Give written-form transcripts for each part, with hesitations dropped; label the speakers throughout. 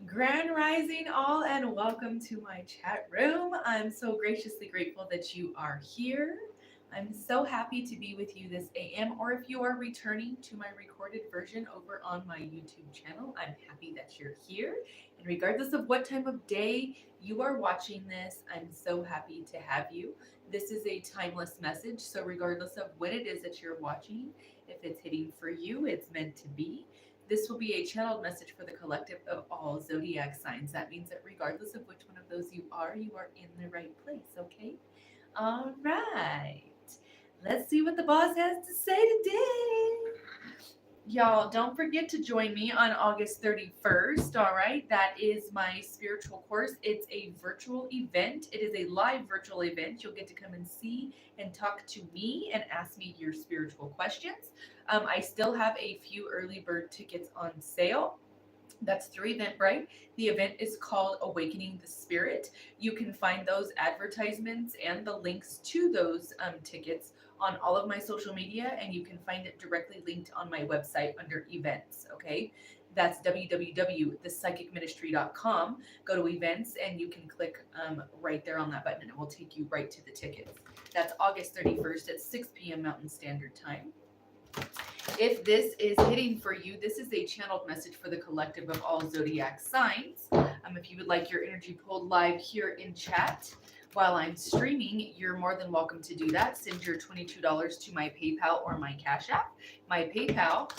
Speaker 1: Grand Rising, all, and welcome to my chat room. I'm so graciously grateful that you are here. I'm so happy to be with you this AM, or if you are returning to my recorded version over on my YouTube channel, I'm happy that you're here. And regardless of what time of day you are watching this, I'm so happy to have you. This is a timeless message, so regardless of when it is that you're watching, if it's hitting for you, it's meant to be. This will be a channeled message for the collective of all zodiac signs. That means that regardless of which one of those you are in the right place, okay? All right. Let's see what the boss has to say today. Y'all, don't forget to join me on August 31st. All right. That is my spiritual course. It's a virtual event, it is a live virtual event. You'll get to come and see and talk to me and ask me your spiritual questions. I still have a few early bird tickets on sale. That's through Eventbrite. The event is called Awakening the Spirit. You can find those advertisements and the links to those tickets on all of my social media, and you can find it directly linked on my website under events. Okay, that's www.thepsychicministry.com. Go to events, and you can click right there on that button, and it will take you right to the tickets. That's August 31st at 6 p.m. Mountain Standard Time. If this is hitting for you, this is a channeled message for the collective of all zodiac signs. If you would like your energy pulled live here in chat while I'm streaming, you're more than welcome to do that. Send your $22 to my PayPal or my Cash App. My PayPal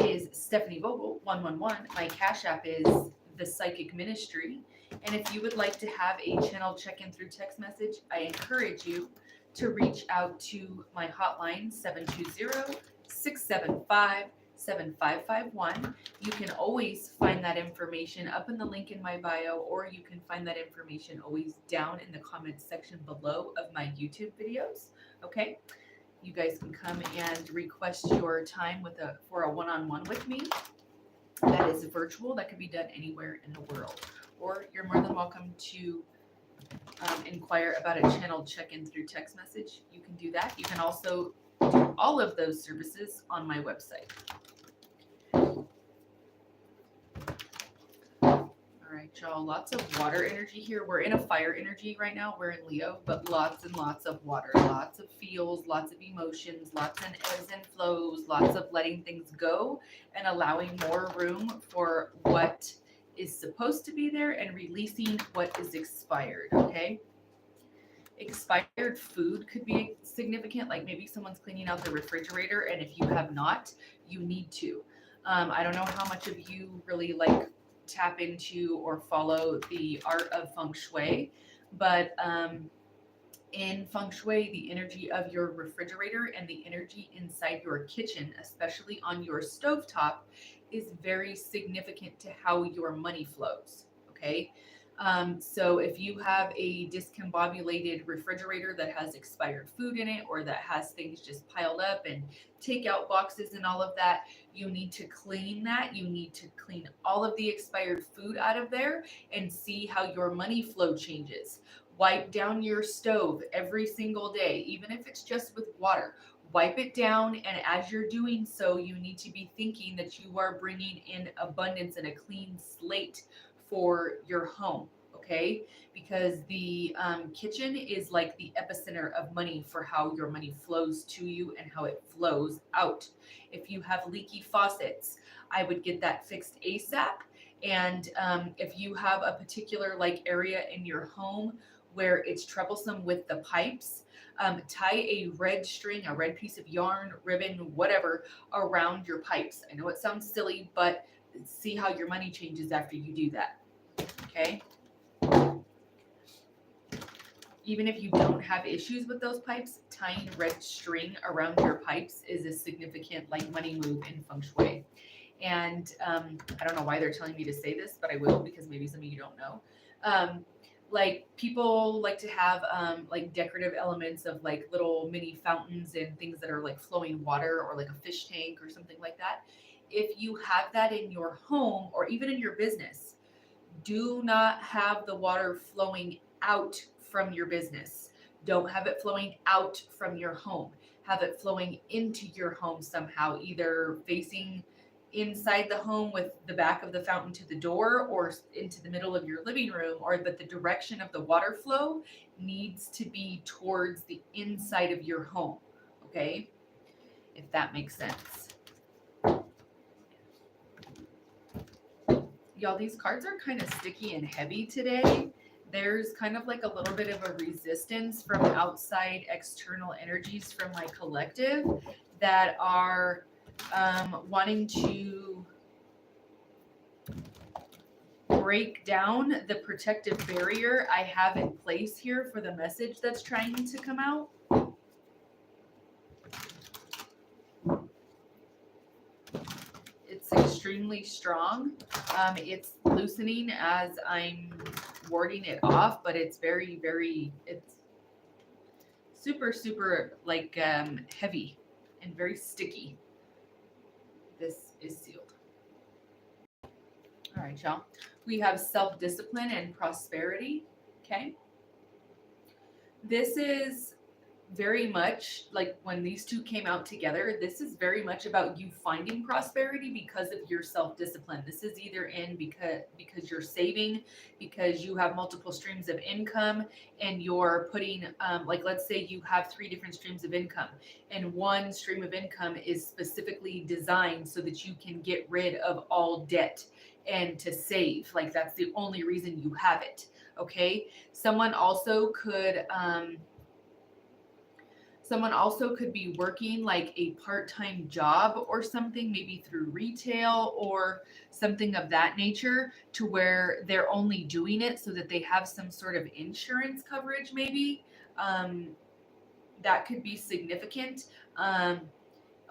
Speaker 1: is Stephanie Vogel 111. My Cash App is The Psychic Ministry. And if you would like to have a channel check-in through text message, I encourage you to reach out to my hotline 720-675-7551. You can always find that information up in the link in my bio, or you can find that information always down in the comments section below of my YouTube videos. Okay? You guys can come and request your time for a one-on-one with me. That is virtual. That can be done anywhere in the world. Or you're more than welcome to inquire about a channel check-in through text message. You can do that. You can also do all of those services on my website. All right, y'all, lots of water energy here. We're in a fire energy right now. We're in Leo, but lots and lots of water, lots of feels, lots of emotions, lots of ebbs and flows, lots of letting things go and allowing more room for what is supposed to be there and releasing what is expired, okay? Expired food could be significant, like maybe someone's cleaning out the refrigerator, and if you have not, you need to. I don't know how much of you really like tap into or follow the art of feng shui, but in feng shui, the energy of your refrigerator and the energy inside your kitchen, especially on your stovetop, is very significant to how your money flows. Okay. So if you have a discombobulated refrigerator that has expired food in it, or that has things just piled up and takeout boxes and all of that, you need to clean that. You need to clean all of the expired food out of there and see how your money flow changes. Wipe down your stove every single day, even if it's just with water. Wipe it down, and as you're doing so, you need to be thinking that you are bringing in abundance and a clean slate for your home, okay? Because the kitchen is like the epicenter of money for how your money flows to you and how it flows out. If you have leaky faucets, I would get that fixed ASAP. And if you have a particular like area in your home where it's troublesome with the pipes, tie a red string, a red piece of yarn, ribbon, whatever, around your pipes. I know it sounds silly, but see how your money changes after you do that. Okay? Even if you don't have issues with those pipes, tying red string around your pipes is a significant like money move in feng shui. And I don't know why they're telling me to say this, but I will, because maybe some of you don't know. Like people like to have like decorative elements of like little mini fountains and things that are like flowing water, or like a fish tank or something like that. If you have that in your home or even in your business, do not have the water flowing out from your business. Don't have it flowing out from your home. Have it flowing into your home somehow, either facing inside the home with the back of the fountain to the door or into the middle of your living room, or but the direction of the water flow needs to be towards the inside of your home. Okay, if that makes sense. Y'all, these cards are kind of sticky and heavy today. There's kind of like a little bit of a resistance from outside external energies from my collective that are wanting to break down the protective barrier I have in place here for the message that's trying to come out. It's extremely strong. It's loosening as I'm warding it off, but it's it's super like heavy and very sticky. This is sealed. All right, y'all. We have self-discipline and prosperity. Okay. This is very much like when these two came out together, this is very much about you finding prosperity because of your self-discipline. This is either in because you're saving, because you have multiple streams of income, and you're putting like, let's say you have 3 different streams of income, and one stream of income is specifically designed so that you can get rid of all debt and to save. Like, that's the only reason you have it. Okay. Someone also could be working like a part-time job or something, maybe through retail or something of that nature, to where they're only doing it so that they have some sort of insurance coverage, maybe. That could be significant.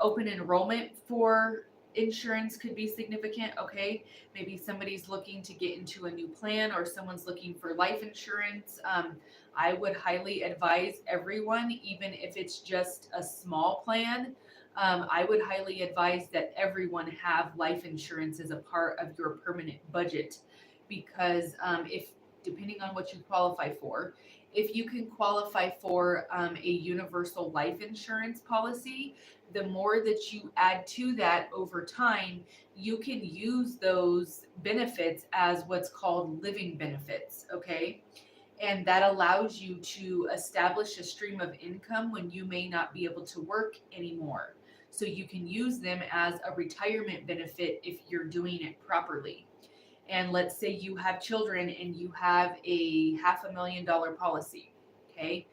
Speaker 1: Open enrollment for insurance could be significant. Okay, maybe somebody's looking to get into a new plan, or someone's looking for life insurance. I would highly advise everyone, even if it's just a small plan, I would highly advise that everyone have life insurance as a part of your permanent budget, because if depending on what you qualify for, if you can qualify for a universal life insurance policy, the more that you add to that over time, you can use those benefits as what's called living benefits. Okay. And that allows you to establish a stream of income when you may not be able to work anymore. So you can use them as a retirement benefit if you're doing it properly. And let's say you have children and you have a $500,000 policy. Okay.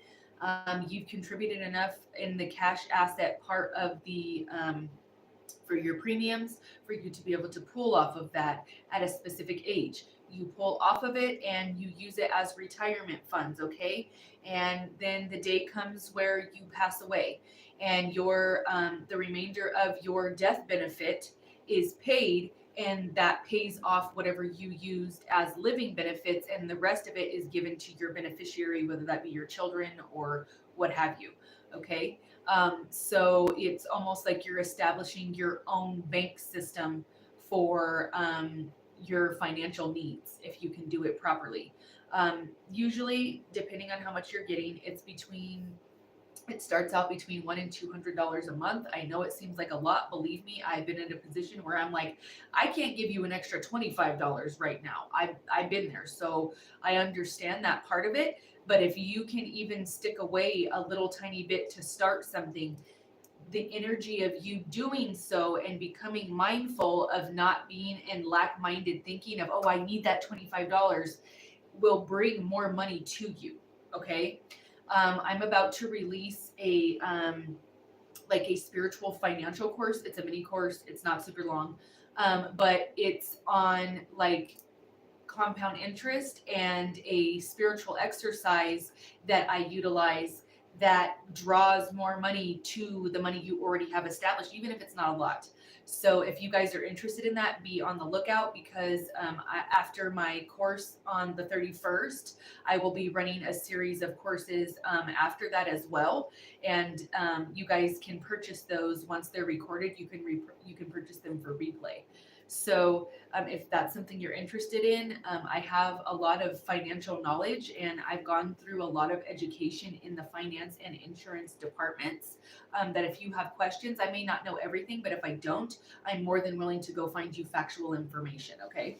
Speaker 1: You've contributed enough in the cash asset part of the for your premiums for you to be able to pull off of that at a specific age. You pull off of it and you use it as retirement funds. Okay. And then the day comes where you pass away, and your the remainder of your death benefit is paid, and that pays off whatever you used as living benefits, and the rest of it is given to your beneficiary, whether that be your children or what have you. Okay. So it's almost like you're establishing your own bank system for your financial needs if you can do it properly. Usually, depending on how much you're getting, it starts out between $100 and $200 a month. I know it seems like a lot. Believe me, I've been in a position where I'm like, I can't give you an extra $25 right now. I've been there, so I understand that part of it. But if you can even stick away a little tiny bit to start something, the energy of you doing so and becoming mindful of not being in lack-minded thinking of, oh, I need that $25, will bring more money to you. Okay. I'm about to release a spiritual financial course. It's a mini course. It's not super long, but it's on like compound interest and a spiritual exercise that I utilize that draws more money to the money you already have established, even if it's not a lot. So if you guys are interested in that, be on the lookout, because after my course on the 31st, I will be running a series of courses after that as well. And you guys can purchase those once they're recorded. You can purchase them for replay. So if that's something you're interested in, I have a lot of financial knowledge and I've gone through a lot of education in the finance and insurance departments. That if you have questions, I may not know everything, but if I don't, I'm more than willing to go find you factual information, okay?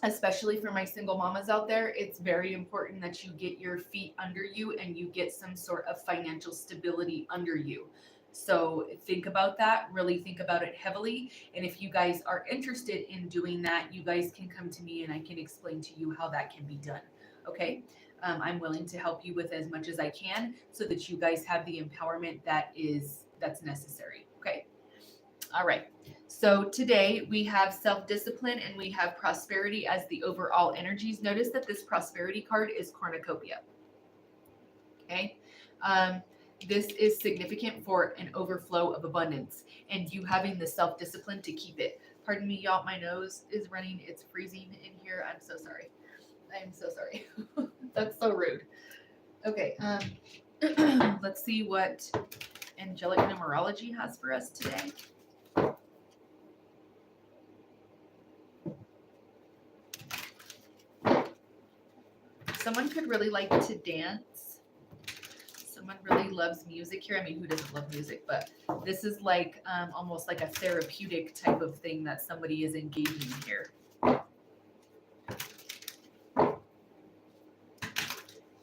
Speaker 1: Especially for my single mamas out there, it's very important that you get your feet under you and you get some sort of financial stability under you. So think about that, really think about it heavily. And if you guys are interested in doing that, you guys can come to me and I can explain to you how that can be done. Okay. I'm willing to help you with as much as I can so that you guys have the empowerment that's necessary. Okay. All right. So today we have self-discipline and we have prosperity as the overall energies. Notice that this prosperity card is cornucopia. Okay. This is significant for an overflow of abundance and you having the self-discipline to keep it. Pardon me, y'all. My nose is running. It's freezing in here. I'm so sorry. I am so sorry. That's so rude. Okay. Let's see what angelic numerology has for us today. Someone could really like to dance. Someone really loves music here. I mean, who doesn't love music? But this is like almost like a therapeutic type of thing that somebody is engaging here.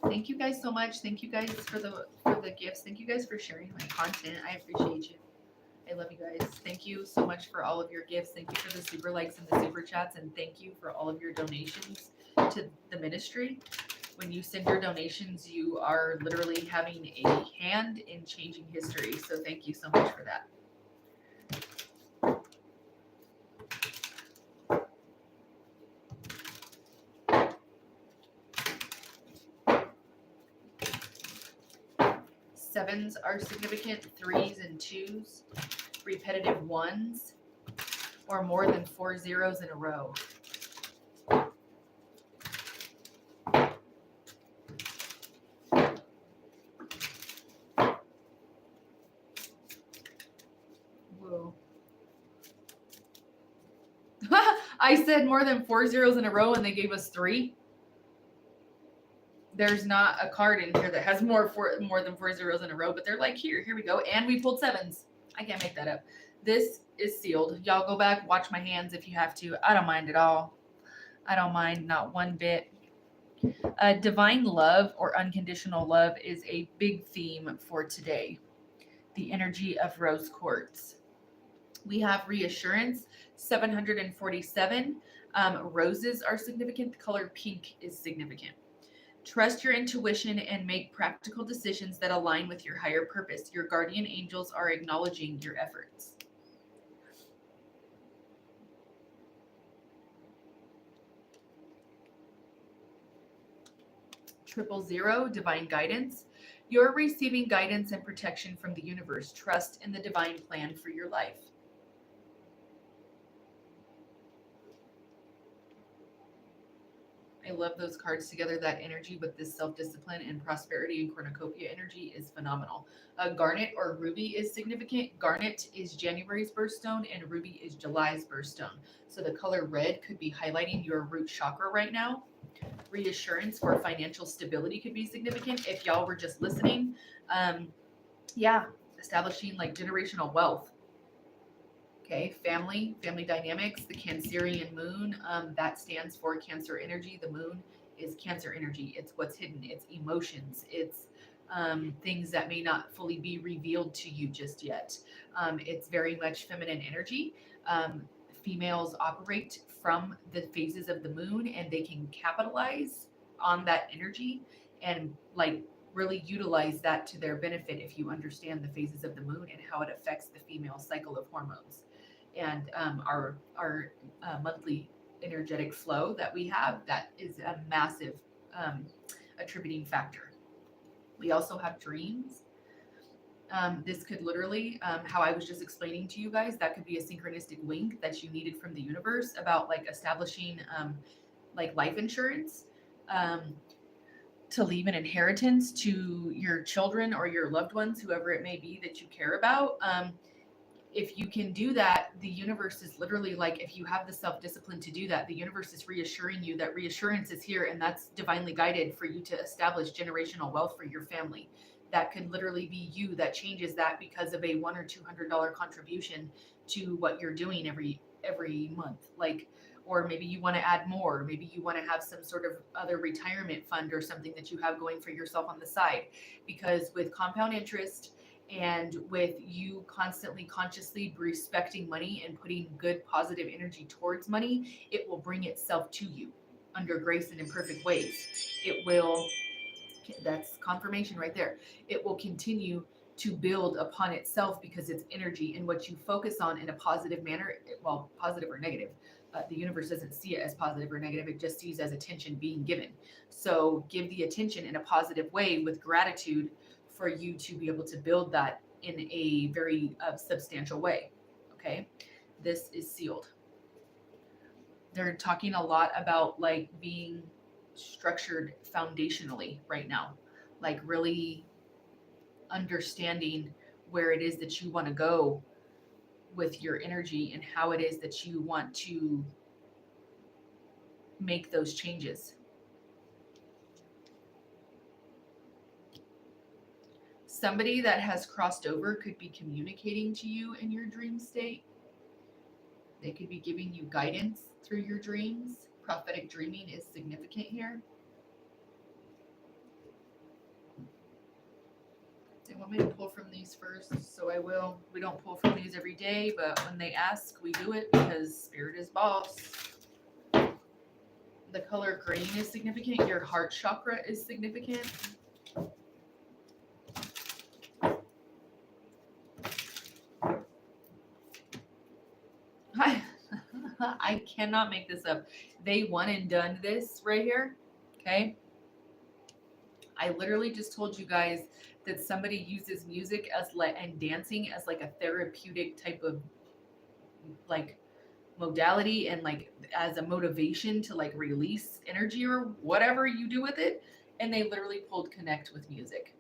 Speaker 1: Thank you guys so much. Thank you guys for the gifts. Thank you guys for sharing my content. I appreciate you. I love you guys. Thank you so much for all of your gifts. Thank you for the super likes and the super chats. And thank you for all of your donations to the ministry. When you send your donations, you are literally having a hand in changing history. So thank you so much for that. Sevens are significant, 3s and 2s, repetitive 1s, or more than 4 zeros in a row. Whoa. I said more than 4 zeros in a row and they gave us 3. There's not a card in here that has more than 4 zeros in a row, but they're like, here we go. And we pulled 7s. I can't make that up. This is sealed. Y'all go back, watch my hands if you have to. I don't mind at all. I don't mind, not one bit. Divine love or unconditional love is a big theme for today. The energy of rose quartz. We have reassurance, 747. Roses are significant. The color pink is significant. Trust your intuition and make practical decisions that align with your higher purpose. Your guardian angels are acknowledging your efforts. 000, divine guidance. You're receiving guidance and protection from the universe. Trust in the divine plan for your life. I love those cards together. That energy with this self-discipline and prosperity and cornucopia energy is phenomenal. Garnet or ruby is significant. Garnet is January's birthstone and ruby is July's birthstone. So the color red could be highlighting your root chakra right now. Reassurance for financial stability could be significant if y'all were just listening. Establishing like generational wealth. Okay, family dynamics, the Cancerian moon, that stands for Cancer energy. The moon is Cancer energy. It's what's hidden, it's emotions, it's things that may not fully be revealed to you just yet. It's very much feminine energy. Females operate from the phases of the moon and they can capitalize on that energy and like really utilize that to their benefit if you understand the phases of the moon and how it affects the female cycle of hormones and our monthly energetic flow that we have. That is a massive attributing factor. We also have dreams. This could literally, how I was just explaining to you guys, that could be a synchronistic wink that you needed from the universe about like establishing like life insurance to leave an inheritance to your children or your loved ones, whoever it may be that you care about. If you can do that, the universe is literally like, if you have the self-discipline to do that, the universe is reassuring you that reassurance is here, and that's divinely guided for you to establish generational wealth for your family. That could literally be you that changes that because of a $100 or $200 contribution to what you're doing every month. Like, or maybe you want to add more. Maybe you want to have some sort of other retirement fund or something that you have going for yourself on the side. Because with compound interest, and with you constantly consciously respecting money and putting good positive energy towards money, it will bring itself to you under grace and in perfect ways. It will, that's confirmation right there. It will continue to build upon itself because it's energy, and what you focus on in a positive manner, well, positive or negative, the universe doesn't see it as positive or negative. It just sees as attention being given. So give the attention in a positive way with gratitude for you to be able to build that in a very substantial way. Okay, this is sealed. They're talking a lot about like being structured foundationally right now, like really understanding where it is that you want to go with your energy and how it is that you want to make those changes. Somebody that has crossed over could be communicating to you in your dream state. They could be giving you guidance through your dreams. Prophetic dreaming is significant here. They want me to pull from these first, so I will. We don't pull from these every day, but when they ask, we do it because Spirit is boss. The color green is significant. Your heart chakra is significant. I cannot make this up. They one and done this right here. Okay. I literally just told you guys that somebody uses music as and dancing as like a therapeutic type of like modality, and like as a motivation to like release energy or whatever you do with it. And they literally pulled connect with music.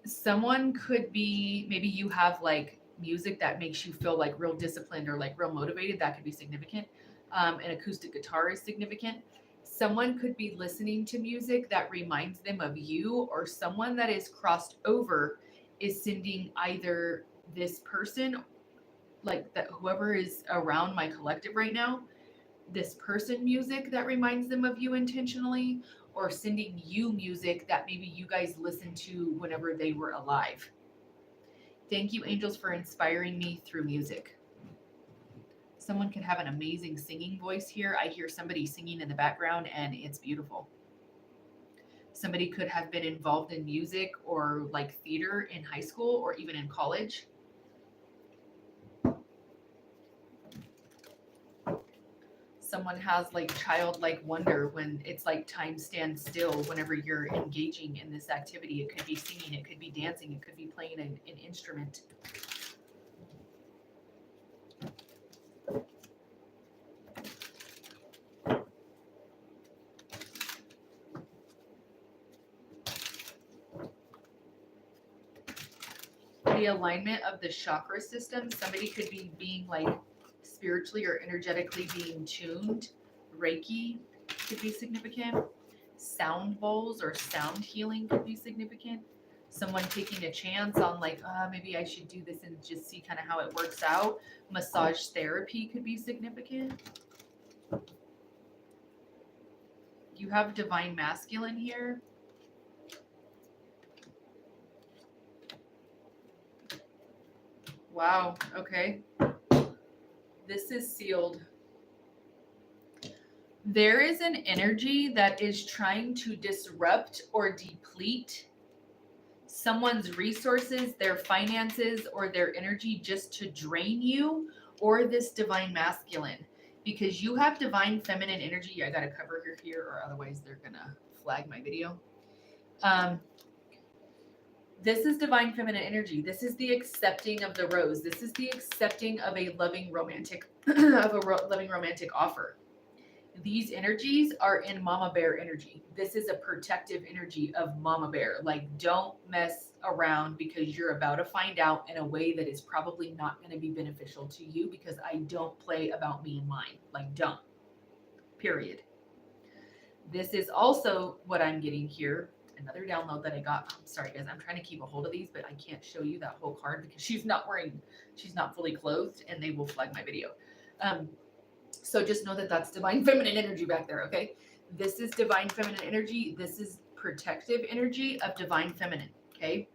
Speaker 1: Someone could be, maybe you have like music that makes you feel like real disciplined or like real motivated. That could be significant. An acoustic guitar is significant. Someone could be listening to music that reminds them of you, or someone that is crossed over is sending either this person, like that whoever is around my collective right now, this person music that reminds them of you intentionally, or sending you music that maybe you guys listened to whenever they were alive. Thank you, angels, for inspiring me through music. Someone could have an amazing singing voice here. I hear somebody singing in the background and it's beautiful. Somebody could have been involved in music or like theater in high school or even in college. Someone has like childlike wonder when it's like time stands still whenever you're engaging in this activity. It could be singing, it could be dancing, it could be playing an instrument. The alignment of the chakra system, somebody could be being like spiritually or energetically being tuned. Reiki could be significant. Sound bowls or sound healing could be significant. Someone taking a chance on like, maybe I should do this and just see kind of how it works out. Massage therapy could be significant. You have divine masculine here. Wow, okay. This is sealed. There is an energy that is trying to disrupt or deplete someone's resources, their finances, or their energy just to drain you or this divine masculine. Because you have divine feminine energy. I got to cover her here or otherwise they're going to flag my video. This is divine feminine energy. This is the accepting of the rose. This is the accepting of a loving romantic offer. These energies are in mama bear energy. This is a protective energy of mama bear. Like, don't mess around because you're about to find out in a way that is probably not going to be beneficial to you, because I don't play about me and mine. Like, don't. Period. This is also what I'm getting here. Another download that I got. I'm sorry, guys. I'm trying to keep a hold of these, but I can't show you that whole card because she's not fully clothed, and they will flag my video. So just know that that's divine feminine energy back there, okay? This is divine feminine energy. This is protective energy of divine feminine, okay?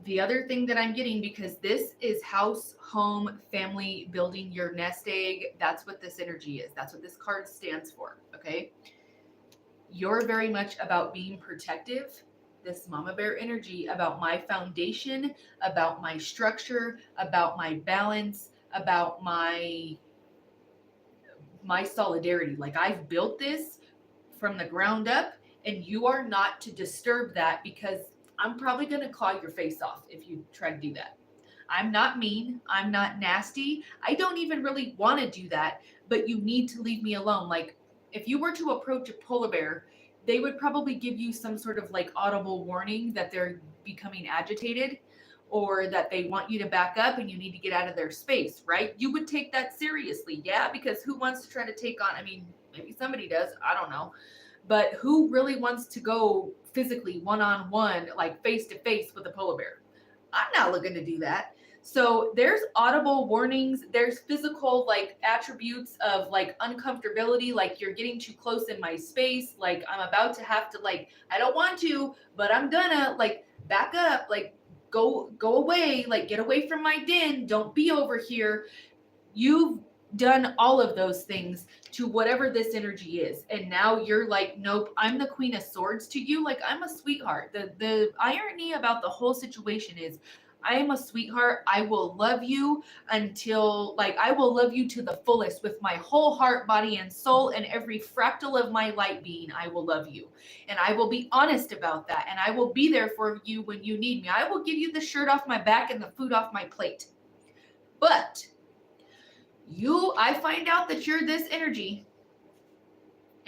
Speaker 1: The other thing that I'm getting, because this is house, home, family, building your nest egg, that's what this energy is. That's what this card stands for, okay? You're very much about being protective, this mama bear energy, about my foundation, about my structure, about my balance, about my solidarity. Like, I've built this from the ground up, and you are not to disturb that, because I'm probably going to claw your face off if you try to do that. I'm not mean. I'm not nasty. I don't even really want to do that, but you need to leave me alone. Like, if you were to approach a polar bear, they would probably give you some sort of like audible warning that they're becoming agitated, or that they want you to back up and you need to get out of their space, right? You would take that seriously, yeah? Because who wants to try to take on, I mean, maybe somebody does, I don't know. But who really wants to go physically one-on-one, like face-to-face with a polar bear? I'm not looking to do that. So there's audible warnings. There's physical like attributes of like uncomfortability, like you're getting too close in my space. Like, I'm about to have to, like, I don't want to, but I'm gonna, like, back up, like, go away, like, get away from my den. Don't be over here. You've done all of those things to whatever this energy is, and now you're like, nope, I'm the Queen of Swords to you. Like, I'm a sweetheart. The irony about the whole situation is, I am a sweetheart. I will love you until, like, I will love you to the fullest with my whole heart, body, and soul, and every fractal of my light being. I will love you, and I will be honest about that, and I will be there for you when you need me. I will give you the shirt off my back and the food off my plate. But I find out that you're this energy,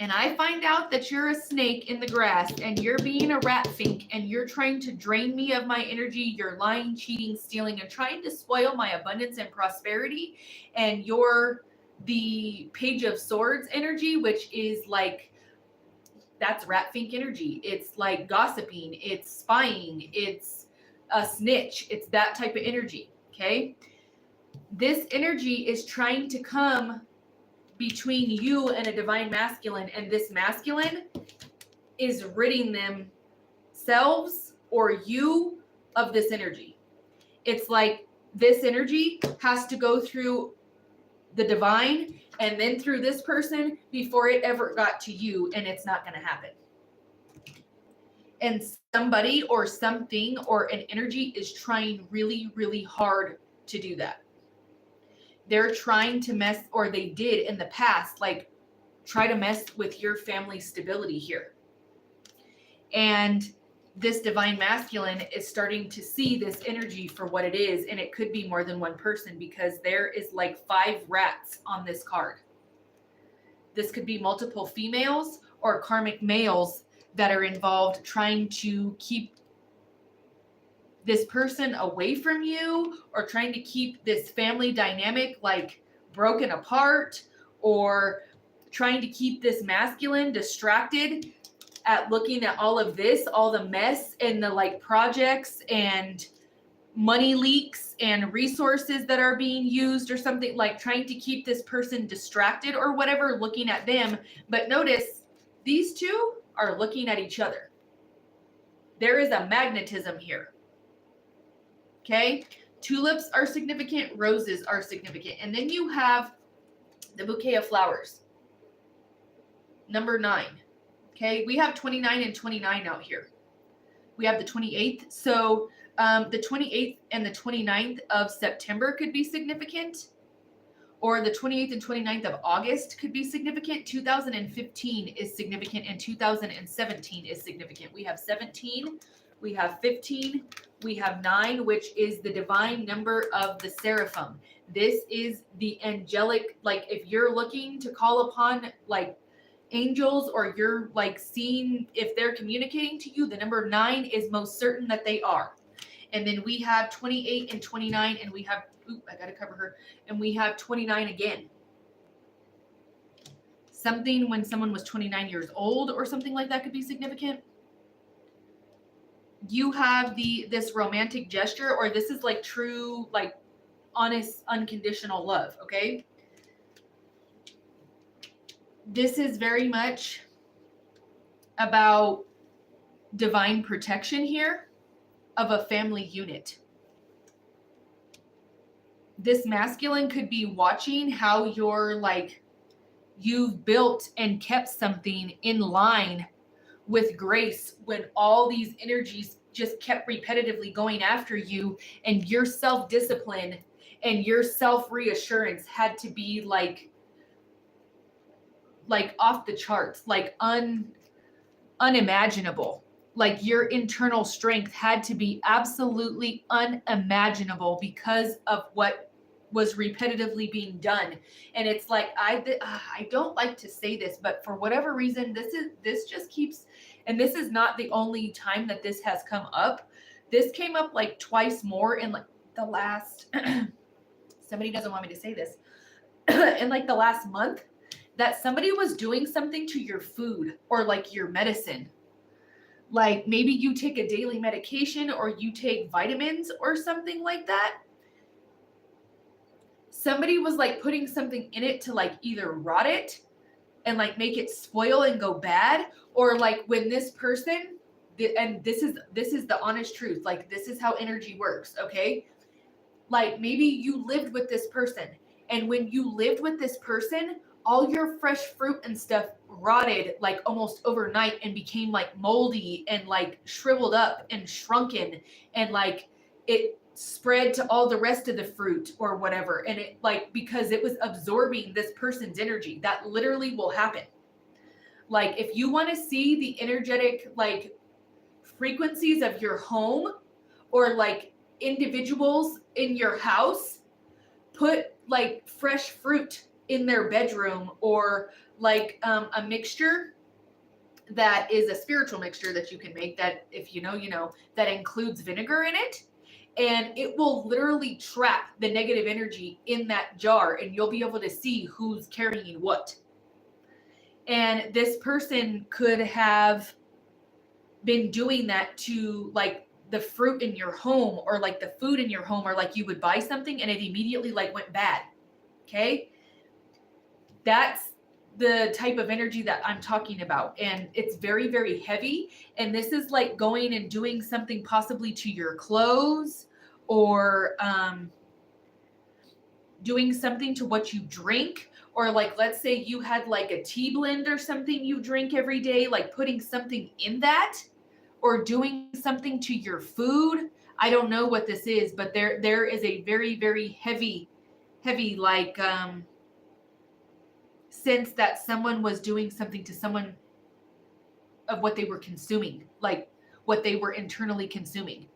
Speaker 1: and I find out that you're a snake in the grass, and you're being a rat fink, and you're trying to drain me of my energy. You're lying, cheating, stealing, and trying to spoil my abundance and prosperity. And you're the Page of Swords energy, which is like, that's rat fink energy. It's like gossiping, it's spying, it's a snitch. It's that type of energy, okay? This energy is trying to come between you and a divine masculine, and this masculine is ridding themselves or you of this energy. It's like this energy has to go through the divine and then through this person before it ever got to you, and it's not going to happen. And somebody or something or an energy is trying really, really hard to do that. They're trying to mess, or they did in the past, like, try to mess with your family stability here. And this divine masculine is starting to see this energy for what it is, and it could be more than one person, because there is like 5 rats on this card. This could be multiple females or karmic males that are involved, trying to keep this person away from you, or trying to keep this family dynamic like broken apart, or trying to keep this masculine distracted at looking at all of this, all the mess and the like projects and money leaks and resources that are being used, or something, like trying to keep this person distracted or whatever, looking at them. But notice these two are looking at each other. There is a magnetism here. Okay, tulips are significant, roses are significant. And then you have the bouquet of flowers, number 9. Okay, we have 29 and 29 out here. We have the 28th. So the 28th and the 29th of September could be significant, or the 28th and 29th of August could be significant. 2015 is significant, and 2017 is significant. We have 17, we have 15, we have 9, which is the divine number of the seraphim. This is the angelic, like if you're looking to call upon like angels, or you're like seeing if they're communicating to you, the number 9 is most certain that they are. And then we have 28 and 29, and we have, I gotta cover her, and we have 29 again. Something when someone was 29 years old or something like that could be significant. You have this romantic gesture, or this is like true, like honest, unconditional love, okay? This is very much about divine protection here of a family unit. This masculine could be watching how you've built and kept something in line with grace when all these energies just kept repetitively going after you, and your self-discipline and your self-reassurance had to be like off the charts, like unimaginable. Like your internal strength had to be absolutely unimaginable because of what was repetitively being done. And it's like, I don't like to say this, but for whatever reason, this just keeps, and this is not the only time that this has come up. This came up like twice more in like the last, somebody doesn't want me to say this, in like the last month, that somebody was doing something to your food or like your medicine. Like maybe you take a daily medication or you take vitamins or something like that. Somebody was like putting something in it to like either rot it and like make it spoil and go bad, or like when this person, and this is the honest truth, like this is how energy works, okay? Like maybe you lived with this person, and when you lived with this person, all your fresh fruit and stuff rotted like almost overnight and became like moldy and like shriveled up and shrunken, and like it spread to all the rest of the fruit or whatever. And it like, because it was absorbing this person's energy. That literally will happen. Like if you want to see the energetic like frequencies of your home or like individuals in your house, put like fresh fruit in their bedroom, or like a mixture that is a spiritual mixture that you can make, that if you know, that includes vinegar in it, and it will literally trap the negative energy in that jar, and you'll be able to see who's carrying what. And this person could have been doing that to like the fruit in your home, or like the food in your home, or like you would buy something and it immediately like went bad. Okay? That's the type of energy that I'm talking about. And it's very, very heavy. And this is like going and doing something possibly to your clothes, or doing something to what you drink, or like, let's say you had like a tea blend or something you drink every day, like putting something in that, or doing something to your food. I don't know what this is, but there is a very, very heavy like sense that someone was doing something to someone of what they were consuming, like what they were internally consuming.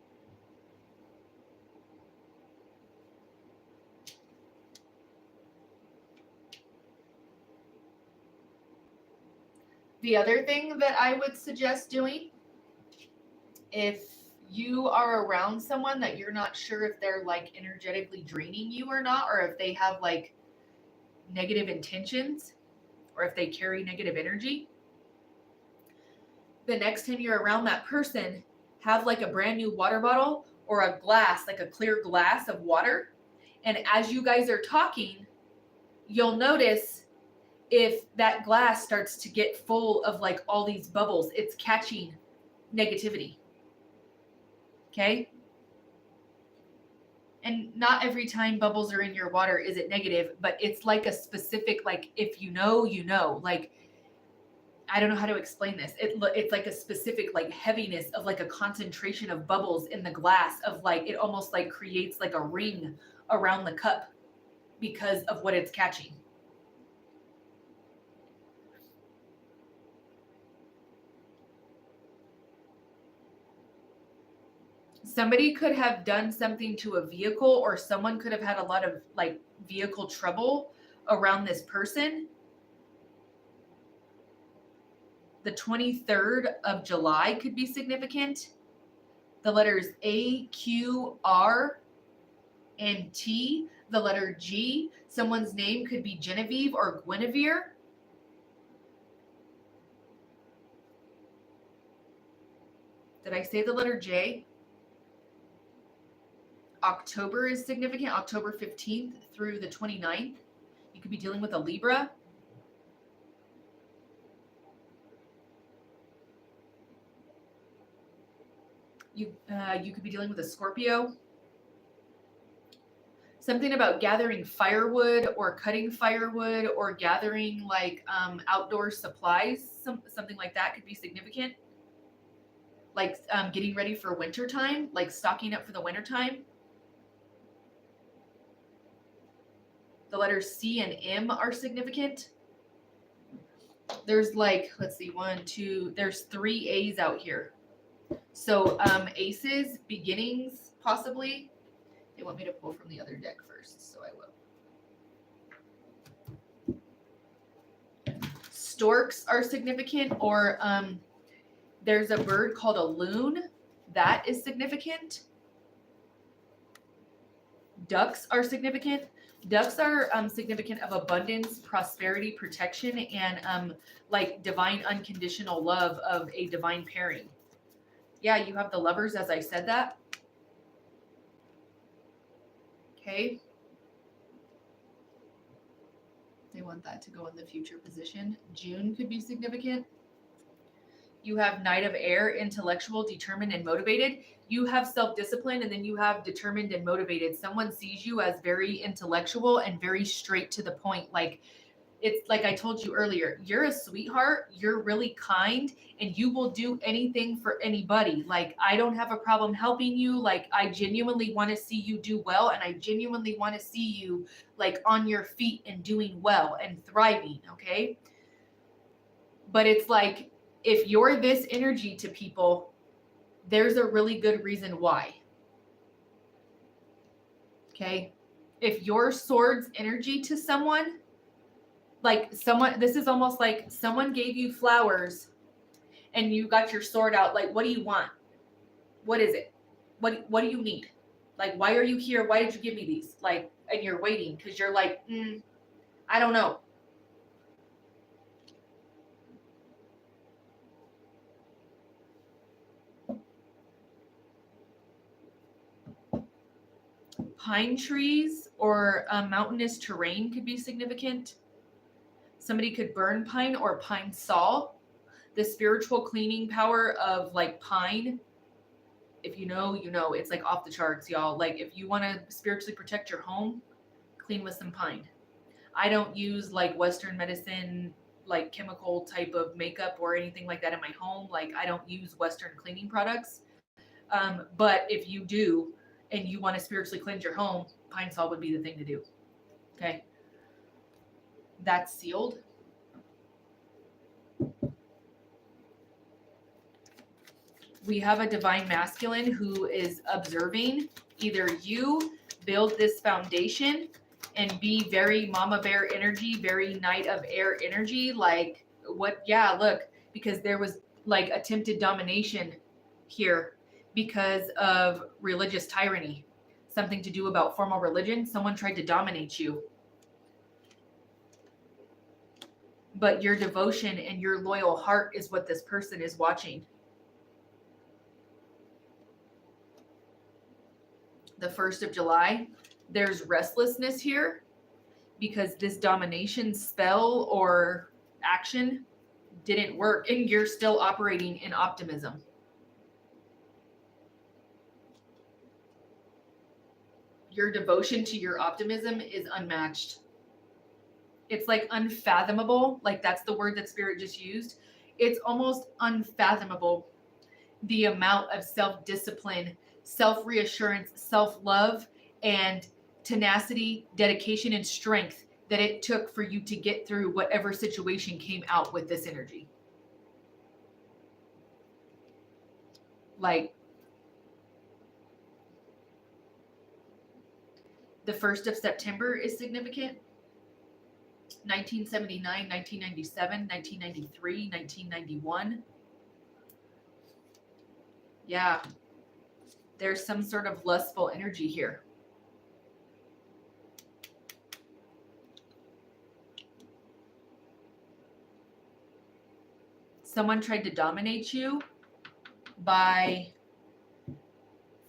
Speaker 1: The other thing that I would suggest doing, if you are around someone that you're not sure if they're like energetically draining you or not, or if they have like negative intentions, or if they carry negative energy, the next time you're around that person, have like a brand new water bottle or a glass, like a clear glass of water. And as you guys are talking, you'll notice if that glass starts to get full of like all these bubbles, it's catching negativity. Okay? And not every time bubbles are in your water is it negative, but it's like a specific, like if you know, like, I don't know how to explain this. It's like a specific like heaviness of like a concentration of bubbles in the glass, of like, it almost like creates like a ring around the cup because of what it's catching. Somebody could have done something to a vehicle, or someone could have had a lot of like vehicle trouble around this person. The 23rd of July could be significant. The letters A, Q, R, and T. The letter G. Someone's name could be Genevieve or Guinevere. Did I say the letter J? October is significant, October 15th through the 29th. You could be dealing with a Libra. You could be dealing with a Scorpio. Something about gathering firewood or cutting firewood or gathering like outdoor supplies, something like that could be significant. Like getting ready for winter time, like stocking up for the winter time. The letters C and M are significant. There's like, let's see, there's 3 A's out here. So aces, beginnings, possibly. They want me to pull from the other deck first, so I will. Storks are significant, or there's a bird called a loon. That is significant. Ducks are significant. Ducks are significant of abundance, prosperity, protection, and like divine unconditional love of a divine pairing. Yeah, you have the Lovers, as I said that. Okay. They want that to go in the future position. June could be significant. You have Knight of Air, intellectual, determined, and motivated. You have self-discipline, and then you have determined and motivated. Someone sees you as very intellectual and very straight to the point. Like, it's like I told you earlier, you're a sweetheart, you're really kind, and you will do anything for anybody. Like, I don't have a problem helping you. Like, I genuinely want to see you do well, and I genuinely want to see you like on your feet and doing well and thriving, okay? But it's like, if you're this energy to people, there's a really good reason why. Okay? If you're Swords energy to someone, like someone, this is almost like someone gave you flowers and you got your sword out. Like, what do you want? What is it? What do you need? Like, why are you here? Why did you give me these? Like, and you're waiting because you're like, I don't know. Pine trees or mountainous terrain could be significant. Somebody could burn pine or pine saw. The spiritual cleaning power of like pine, if you know, you know, it's like off the charts, y'all. Like, if you want to spiritually protect your home, clean with some pine. I don't use like Western medicine, like chemical type of makeup or anything like that in my home. Like, I don't use Western cleaning products. But if you do and you want to spiritually cleanse your home, pine saw would be the thing to do. Okay. That's sealed. We have a divine masculine who is observing. Either you build this foundation and be very mama bear energy, very Knight of Air energy. Like, what? Yeah, look, because there was like attempted domination here because of religious tyranny, something to do about formal religion. Someone tried to dominate you. But your devotion and your loyal heart is what this person is watching. The 1st of July, there's restlessness here because this domination spell or action didn't work, and you're still operating in optimism. Your devotion to your optimism is unmatched. It's like unfathomable. Like, that's the word that Spirit just used. It's almost unfathomable the amount of self-discipline, self-reassurance, self-love, and tenacity, dedication, and strength that it took for you to get through whatever situation came out with this energy. Like, The 1st of September is significant. 1979, 1997, 1993, 1991. Yeah, there's some sort of lustful energy here. Someone tried to dominate you by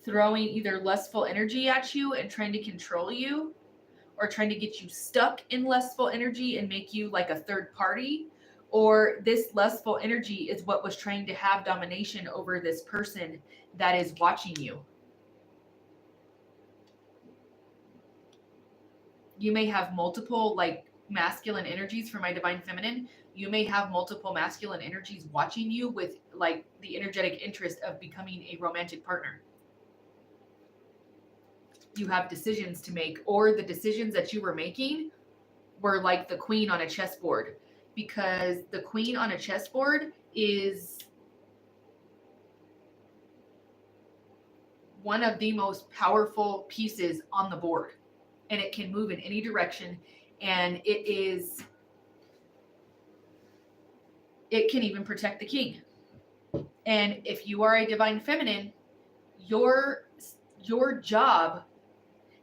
Speaker 1: throwing either lustful energy at you and trying to control you, or trying to get you stuck in lustful energy and make you like a third party, or this lustful energy is what was trying to have domination over this person that is watching you. You may have multiple like masculine energies for my divine feminine. You may have multiple masculine energies watching you with like the energetic interest of becoming a romantic partner. You have decisions to make, or the decisions that you were making were like the queen on a chessboard, because the queen on a chessboard is one of the most powerful pieces on the board, and it can move in any direction, and it can even protect the king. And if you are a divine feminine, your job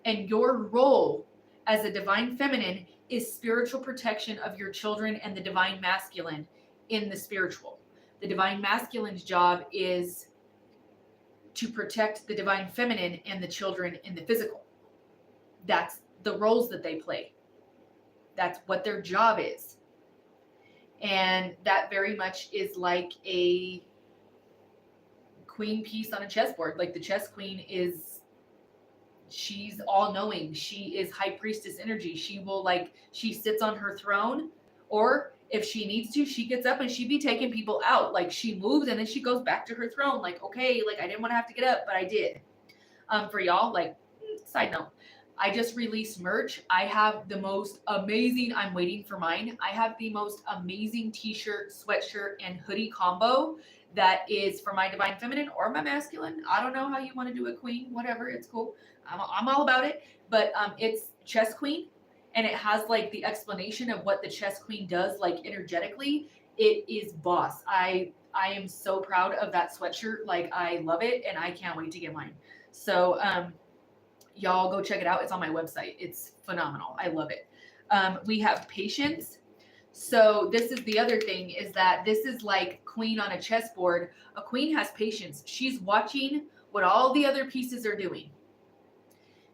Speaker 1: and your role as a divine feminine is spiritual protection of your children and the divine masculine in the spiritual. The divine masculine's job is to protect the divine feminine and the children in the physical. That's the roles that they play. That's what their job is. And that very much is like a queen piece on a chessboard. Like the chess queen she's all knowing. She is high priestess energy. She sits on her throne, or if she needs to, she gets up and she be taking people out. Like she moves and then she goes back to her throne. Like, okay, like I didn't want to have to get up, but I did. For y'all, like side note, I just released merch. I have the most amazing, I'm waiting for mine. I have the most amazing t-shirt, sweatshirt, and hoodie combo that is for my divine feminine or my masculine. I don't know how you want to do it, queen, whatever, it's cool. I'm all about it, but it's chess queen, and it has like the explanation of what the chess queen does, like energetically. It is boss. I am so proud of that sweatshirt. Like I love it, and I can't wait to get mine. So y'all go check it out. It's on my website. It's phenomenal. I love it. We have patience. So this is the other thing, is that this is like queen on a chessboard. A queen has patience. She's watching what all the other pieces are doing.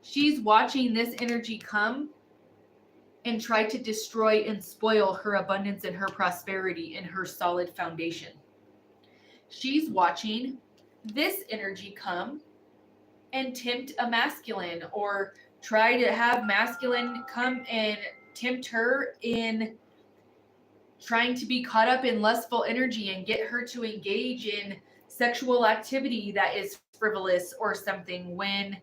Speaker 1: She's watching this energy come and try to destroy and spoil her abundance and her prosperity and her solid foundation. She's watching this energy come and tempt a masculine, or try to have masculine come and tempt her in trying to be caught up in lustful energy and get her to engage in sexual activity that is frivolous or something, when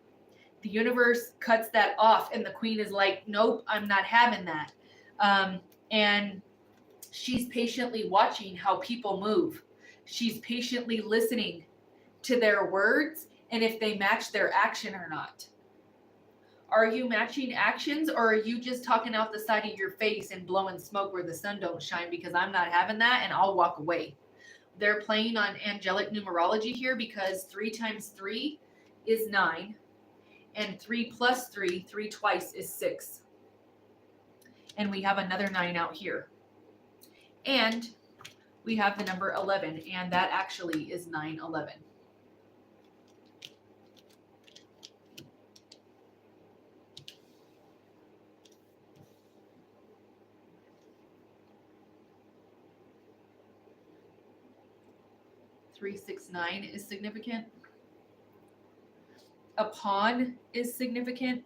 Speaker 1: the universe cuts that off and the queen is like, nope, I'm not having that. And she's patiently watching how people move. She's patiently listening to their words and if they match their action or not. Are you matching actions, or are you just talking out the side of your face and blowing smoke where the sun don't shine, because I'm not having that and I'll walk away? They're playing on angelic numerology here, because 3 times 3 is 9. And 3 plus 3, 3 twice is 6. And we have another 9 out here. And we have the number 11, and that actually is 911. Three, 6, 9 is significant. A pond is significant.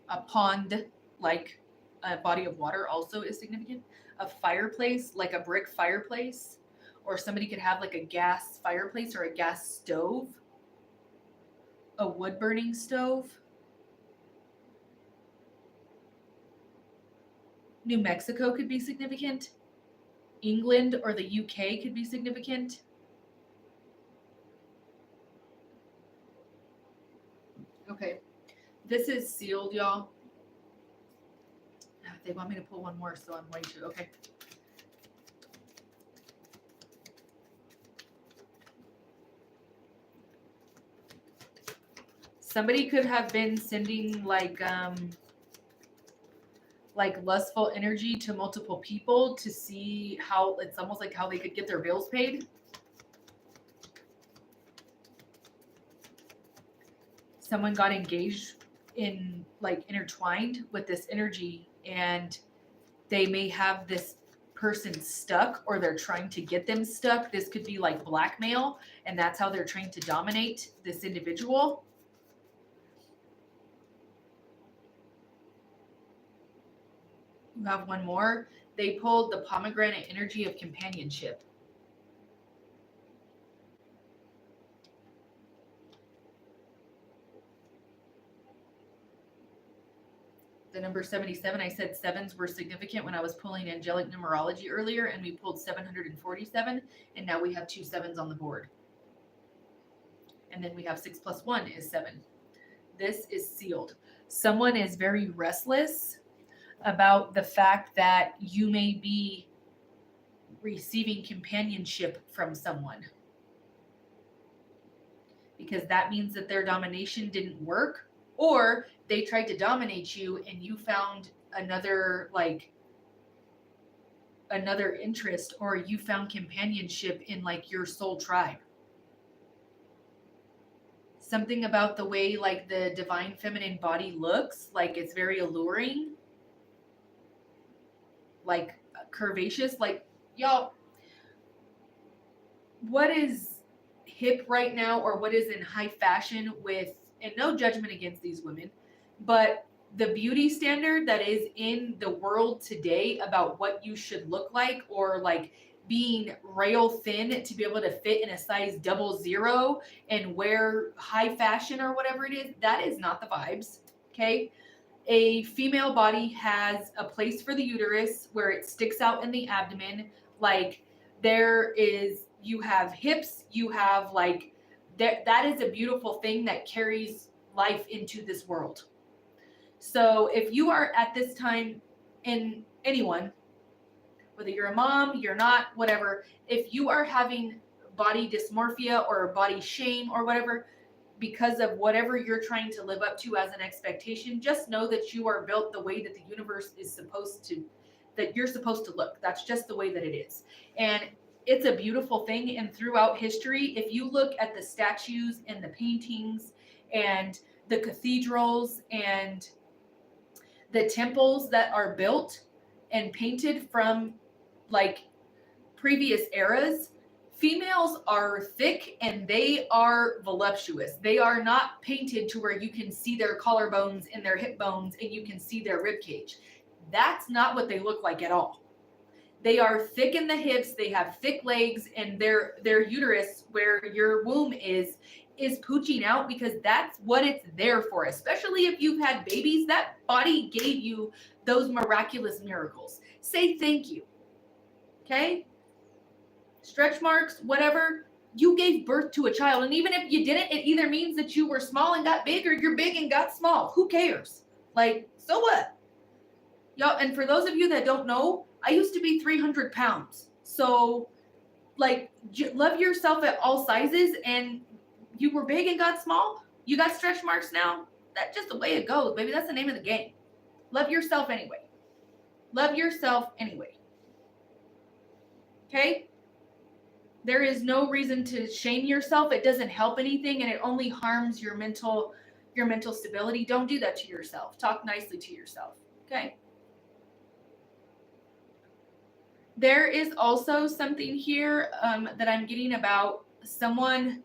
Speaker 1: A pond, like a body of water, also is significant. A fireplace, like a brick fireplace, or somebody could have like a gas fireplace or a gas stove, a wood burning stove. New Mexico could be significant. England or the UK could be significant. Okay. This is sealed, y'all. They want me to pull one more, so I'm going to. Okay. Somebody could have been sending like lustful energy to multiple people to see how, it's almost like how they could get their bills paid. Someone got engaged in, like, intertwined with this energy, and they may have this person stuck, or they're trying to get them stuck. This could be like blackmail, and that's how they're trying to dominate this individual. You have one more. They pulled the pomegranate energy of companionship. The number 77, I said sevens were significant when I was pulling angelic numerology earlier, and we pulled 747, and now we have 2 sevens on the board. And then we have 6 plus 1 is 7. This is sealed. Someone is very restless about the fact that you may be receiving companionship from someone, because that means that their domination didn't work, or they tried to dominate you and you found another interest, or you found companionship in like your soul tribe. Something about the way like the divine feminine body looks, like it's very alluring, like curvaceous, like, y'all, what is hip right now, or what is in high fashion with, and no judgment against these women, but the beauty standard that is in the world today about what you should look like, or like being rail thin to be able to fit in a size 00 and wear high fashion or whatever it is, that is not the vibes. Okay. A female body has a place for the uterus where it sticks out in the abdomen. Like you have hips, you have like, that is a beautiful thing that carries life into this world. So if you are at this time, in anyone, whether you're a mom, you're not, whatever, if you are having body dysmorphia or body shame or whatever, because of whatever you're trying to live up to as an expectation, just know that you are built the way that the universe is supposed to, that you're supposed to look. That's just the way that it is. And it's a beautiful thing. And throughout history, if you look at the statues and the paintings and the cathedrals and the temples that are built and painted from like previous eras, females are thick and they are voluptuous. They are not painted to where you can see their collarbones and their hip bones and you can see their rib cage. That's not what they look like at all. They are thick in the hips, they have thick legs, and their uterus, where your womb is pooching out, because that's what it's there for. Especially if you've had babies, that body gave you those miraculous miracles. Say thank you. Okay? Stretch marks, whatever, you gave birth to a child. And even if you didn't, it either means that you were small and got big, or you're big and got small. Who cares? Like, so what? Y'all, and for those of you that don't know, I used to be 300 pounds. So, like, love yourself at all sizes, and you were big and got small. You got stretch marks now. That's just the way it goes, baby. That's the name of the game. Love yourself anyway. Love yourself anyway. Okay? There is no reason to shame yourself. It doesn't help anything, and it only harms your mental stability. Don't do that to yourself. Talk nicely to yourself. Okay? There is also something here that I'm getting about someone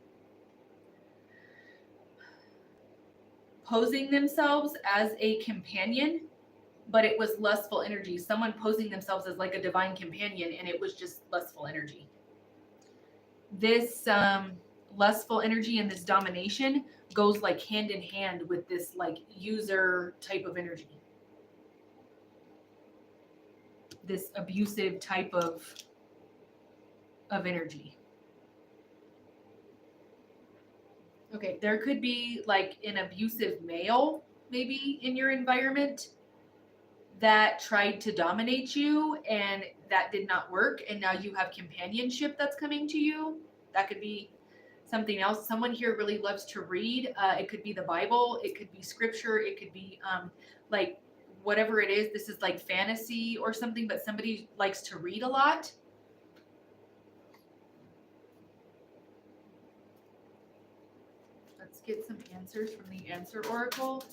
Speaker 1: posing themselves as a companion, but it was lustful energy. Someone posing themselves as like a divine companion, and it was just lustful energy. This lustful energy and this domination goes like hand in hand with this like user type of energy. This abusive type of energy. Okay, there could be like an abusive male maybe in your environment that tried to dominate you and that did not work, and now you have companionship that's coming to you. That could be something else. Someone here really loves to read. It could be the Bible, it could be scripture, it could be like whatever it is. This is like fantasy or something, but somebody likes to read a lot. Let's get some answers from the Answer Oracle.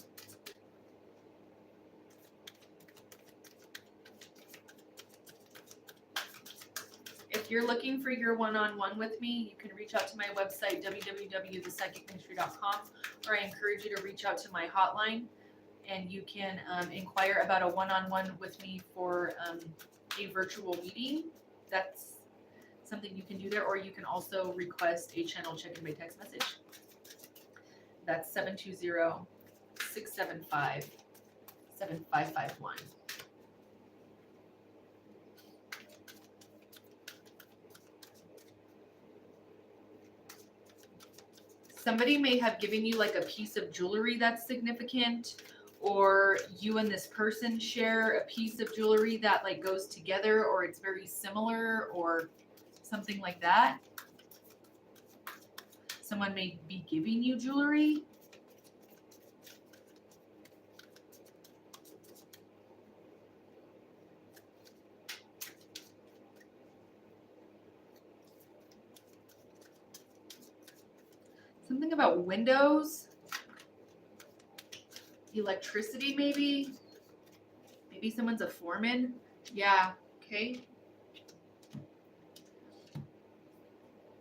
Speaker 1: If you're looking for your one-on-one with me, you can reach out to my website, www.ThePsychicMinistry.com, or I encourage you to reach out to my hotline, and you can inquire about a one-on-one with me for a virtual meeting. That's something you can do there, or you can also request a channel check-in by text message. That's 720-675-7551. Somebody may have given you like a piece of jewelry that's significant, or you and this person share a piece of jewelry that like goes together, or it's very similar, or something like that. Someone may be giving you jewelry. Something about windows, electricity maybe. Maybe someone's a foreman. Yeah, okay.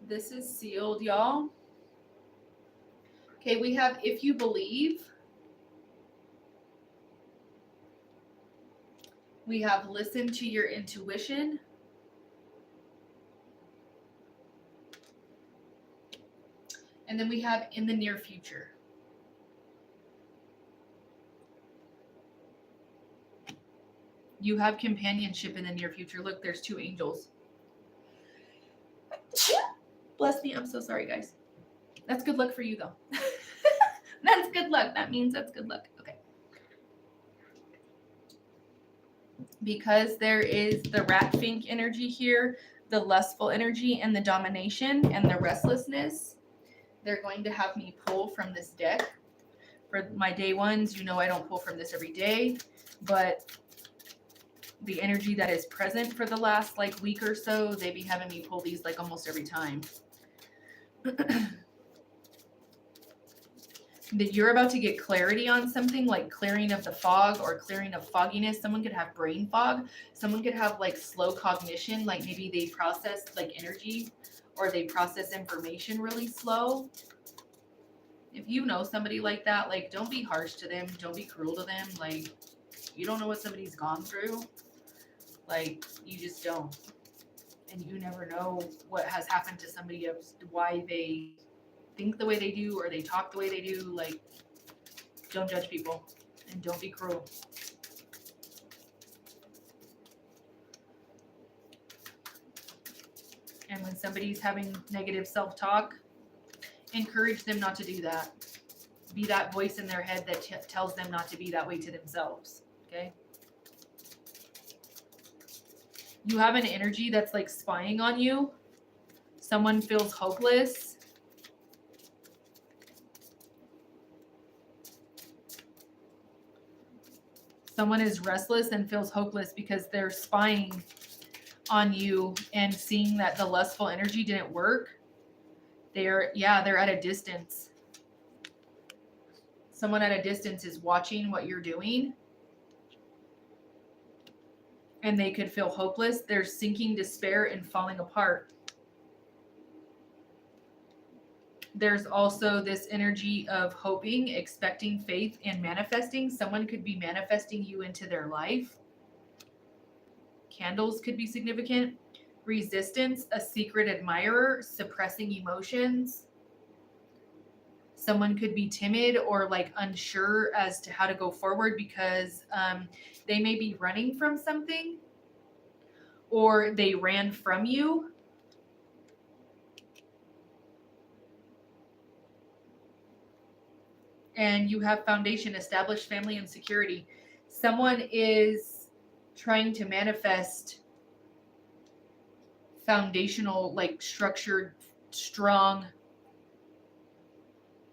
Speaker 1: This is sealed, y'all. Okay, we have if you believe. We have listen to your intuition. And then we have in the near future. You have companionship in the near future. Look, there's two angels. Bless me. I'm so sorry, guys. That's good luck for you, though. That's good luck. That means that's good luck. Okay. Because there is the rat fink energy here, the lustful energy, and the domination and the restlessness, they're going to have me pull from this deck. For my day ones, you know I don't pull from this every day, but the energy that is present for the last like week or so, they be having me pull these like almost every time. That you're about to get clarity on something, like clearing of the fog or clearing of fogginess. Someone could have brain fog. Someone could have like slow cognition, like maybe they process like energy or they process information really slow. If you know somebody like that, like don't be harsh to them. Don't be cruel to them. Like you don't know what somebody's gone through. Like you just don't. And you never know what has happened to somebody else, why they think the way they do or they talk the way they do. Like don't judge people and don't be cruel. And when somebody's having negative self-talk, encourage them not to do that. Be that voice in their head that tells them not to be that way to themselves. Okay? You have an energy that's like spying on you. Someone feels hopeless. Someone is restless and feels hopeless because they're spying on you and seeing that the lustful energy didn't work. They're at a distance. Someone at a distance is watching what you're doing. And they could feel hopeless. They're sinking despair and falling apart. There's also this energy of hoping, expecting, faith, and manifesting. Someone could be manifesting you into their life. Candles could be significant. Resistance, a secret admirer, suppressing emotions. Someone could be timid or like unsure as to how to go forward because they may be running from something or they ran from you. And you have foundation, established family and security. Someone is trying to manifest foundational, like structured, strong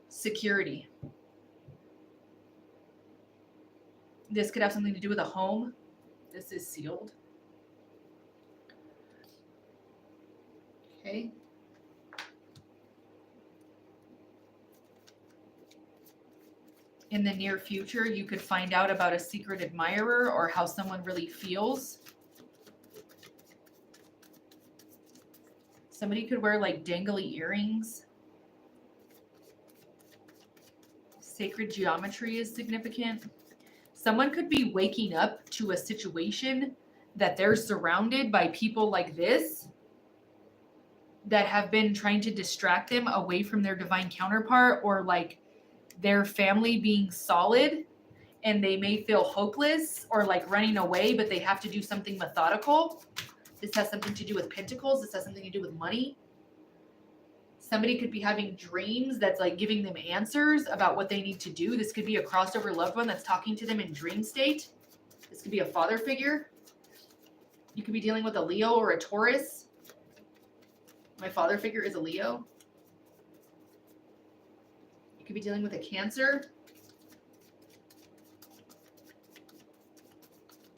Speaker 1: security. This could have something to do with a home. This is sealed. Okay. In the near future, you could find out about a secret admirer or how someone really feels. Somebody could wear like dangly earrings. Sacred geometry is significant. Someone could be waking up to a situation that they're surrounded by people like this that have been trying to distract them away from their divine counterpart, or like their family being solid, and they may feel hopeless or like running away, but they have to do something methodical. This has something to do with pentacles. This has something to do with money. Somebody could be having dreams that's like giving them answers about what they need to do. This could be a crossover loved one that's talking to them in dream state. This could be a father figure. You could be dealing with a Leo or a Taurus. My father figure is a Leo. You could be dealing with a Cancer.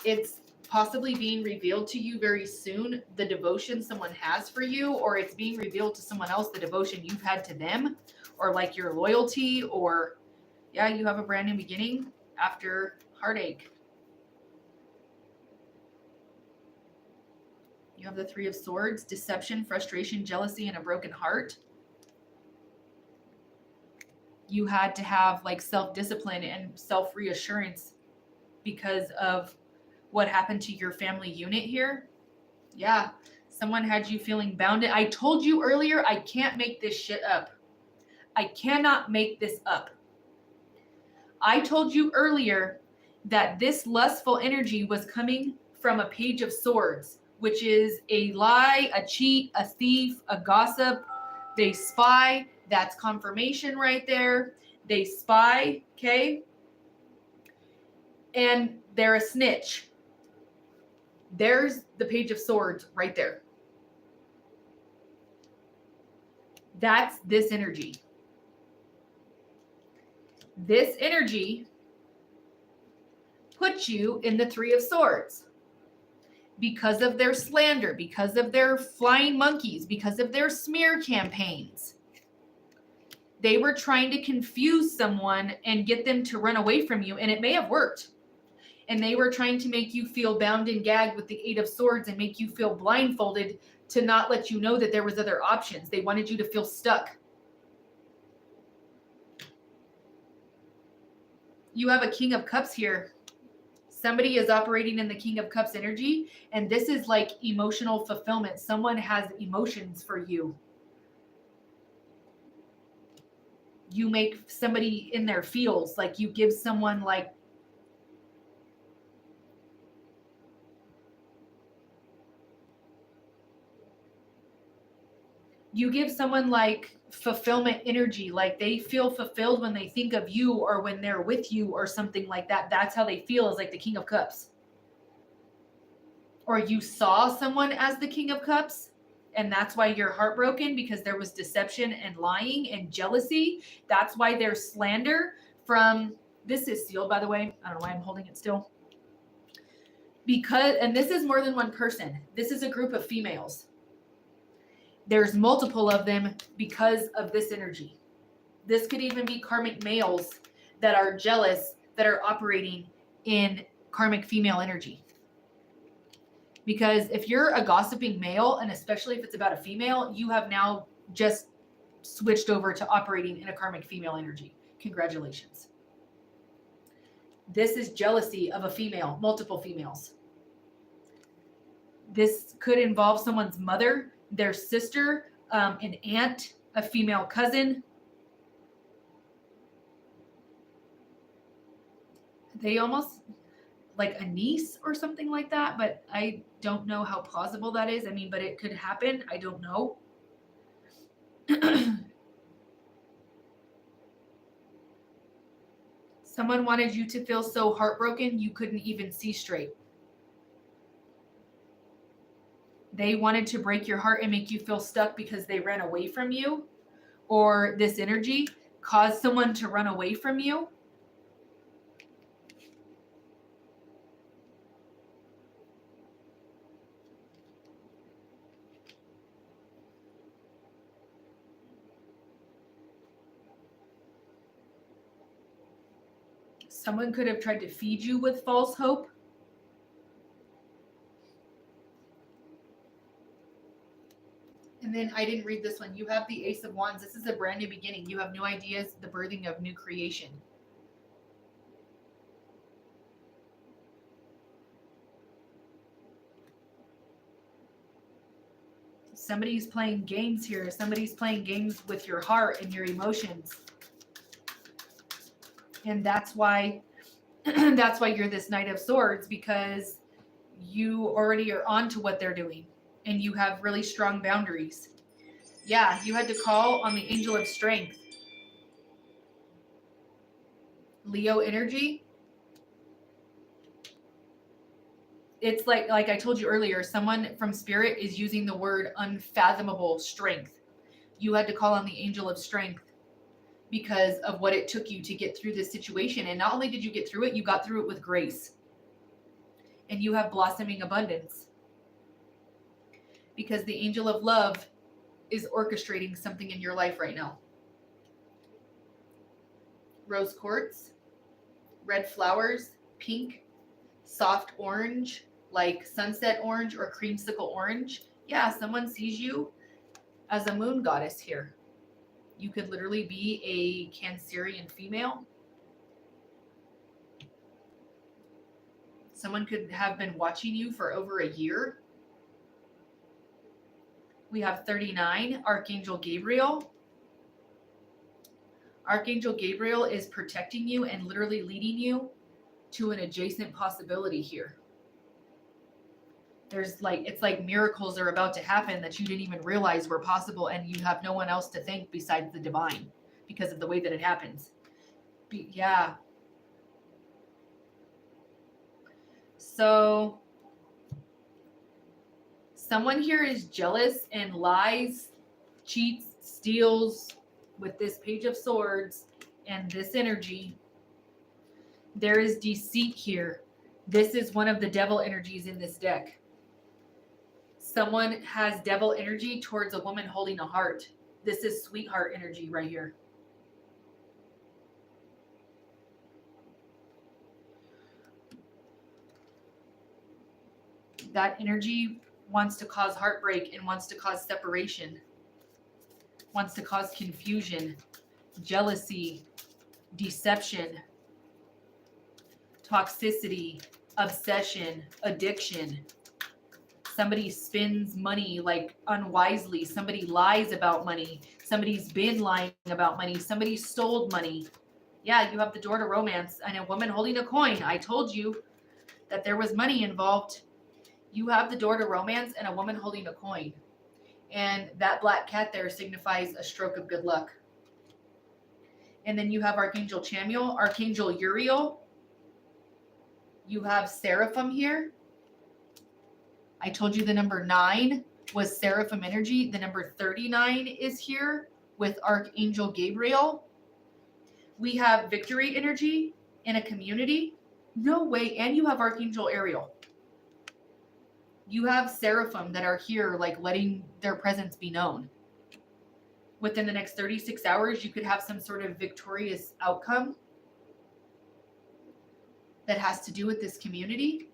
Speaker 1: It's possibly being revealed to you very soon, the devotion someone has for you, or it's being revealed to someone else, the devotion you've had to them, or like your loyalty, or yeah, you have a brand new beginning after heartache. You have the Three of Swords, deception, frustration, jealousy, and a broken heart. You had to have like self-discipline and self-reassurance because of what happened to your family unit here. Yeah, someone had you feeling bounded. I told you earlier, I can't make this shit up. I cannot make this up. I told you earlier that this lustful energy was coming from a Page of Swords, which is a lie, a cheat, a thief, a gossip. They spy. That's confirmation right there. They spy, okay? And they're a snitch. There's the Page of Swords right there. That's this energy. This energy puts you in the Three of Swords because of their slander, because of their flying monkeys, because of their smear campaigns. They were trying to confuse someone and get them to run away from you, and it may have worked. And they were trying to make you feel bound and gagged with the Eight of Swords and make you feel blindfolded to not let you know that there was other options. They wanted you to feel stuck. You have a King of Cups here. Somebody is operating in the King of Cups energy, and this is like emotional fulfillment. Someone has emotions for you. You make somebody in their feels, like you give someone like fulfillment energy, like they feel fulfilled when they think of you or when they're with you or something like that. That's how they feel, is like the King of Cups. Or you saw someone as the King of Cups, and that's why you're heartbroken, because there was deception and lying and jealousy. That's why there's slander from, this is sealed, by the way. I don't know why I'm holding it still. Because, and this is more than one person. This is a group of females. There's multiple of them because of this energy. This could even be karmic males that are jealous, that are operating in karmic female energy. Because if you're a gossiping male, and especially if it's about a female, you have now just switched over to operating in a karmic female energy. Congratulations. This is jealousy of a female, multiple females. This could involve someone's mother, their sister, an aunt, a female cousin. They almost like a niece or something like that, but I don't know how plausible that is. I mean, but it could happen. I don't know. Someone wanted you to feel so heartbroken you couldn't even see straight. They wanted to break your heart and make you feel stuck because they ran away from you, or this energy caused someone to run away from you. Someone could have tried to feed you with false hope. And then I didn't read this one. You have the Ace of Wands. This is a brand new beginning. You have new ideas, the birthing of new creation. Somebody's playing games here. Somebody's playing games with your heart and your emotions. And that's why you're this Knight of Swords, because you already are on to what they're doing and you have really strong boundaries. Yeah, you had to call on the Angel of Strength. Leo energy. It's like I told you earlier, someone from Spirit is using the word unfathomable strength. You had to call on the Angel of Strength because of what it took you to get through this situation. And not only did you get through it, you got through it with grace. And you have blossoming abundance. Because the Angel of Love is orchestrating something in your life right now. Rose quartz, red flowers, pink, soft orange, like sunset orange or creamsicle orange. Yeah, someone sees you as a moon goddess here. You could literally be a Cancerian female. Someone could have been watching you for over a year. We have 39, Archangel Gabriel. Archangel Gabriel is protecting you and literally leading you to an adjacent possibility here. It's like miracles are about to happen that you didn't even realize were possible, and you have no one else to thank besides the divine because of the way that it happens. Yeah. So someone here is jealous and lies, cheats, steals with this Page of Swords and this energy. There is deceit here. This is one of the devil energies in this deck. Someone has devil energy towards a woman holding a heart. This is sweetheart energy right here. That energy wants to cause heartbreak and wants to cause separation, wants to cause confusion, jealousy, deception, toxicity, obsession, addiction. Somebody spends money like unwisely. Somebody lies about money. Somebody's been lying about money. Somebody stole money. Yeah, you have the door to romance and a woman holding a coin. I told you that there was money involved. You have the door to romance and a woman holding a coin. And that black cat there signifies a stroke of good luck. And then you have Archangel Chamuel, Archangel Uriel. You have Seraphim here. I told you the number 9 was Seraphim energy. The number 39 is here with Archangel Gabriel. We have victory energy in a community. No way. And you have Archangel Ariel. You have Seraphim that are here, like letting their presence be known. Within the next 36 hours, you could have some sort of victorious outcome that has to do with this community.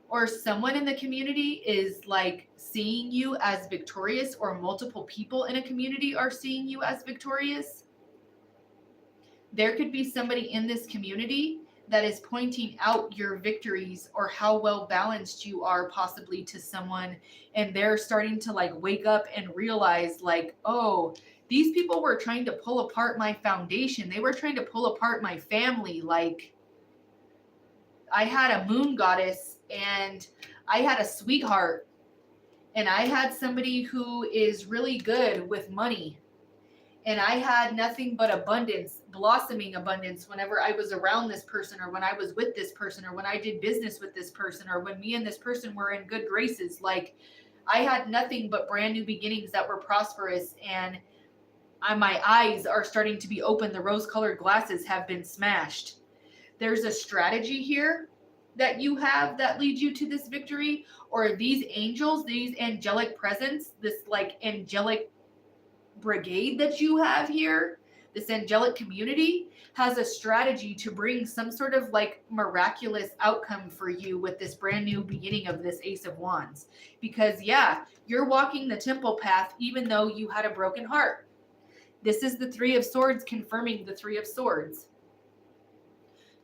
Speaker 1: Or someone in the community is like seeing you as victorious, or multiple people in a community are seeing you as victorious. There could be somebody in this community that is pointing out your victories or how well balanced you are possibly to someone, and they're starting to like wake up and realize like, oh, these people were trying to pull apart my foundation. They were trying to pull apart my family. Like, I had a moon goddess and I had a sweetheart, and I had somebody who is really good with money, And I had nothing but abundance, blossoming abundance whenever I was around this person, or when I was with this person, or when I did business with this person, or when me and this person were in good graces. Like, I had nothing but brand new beginnings that were prosperous, and my eyes are starting to be open. The rose-colored glasses have been smashed. There's a strategy here that you have that leads you to this victory, or these angels, these angelic presence, this like angelic brigade that you have here, this angelic community has a strategy to bring some sort of like miraculous outcome for you with this brand new beginning of this Ace of Wands. Because yeah, you're walking the temple path even though you had a broken heart. This is the Three of Swords confirming the Three of Swords.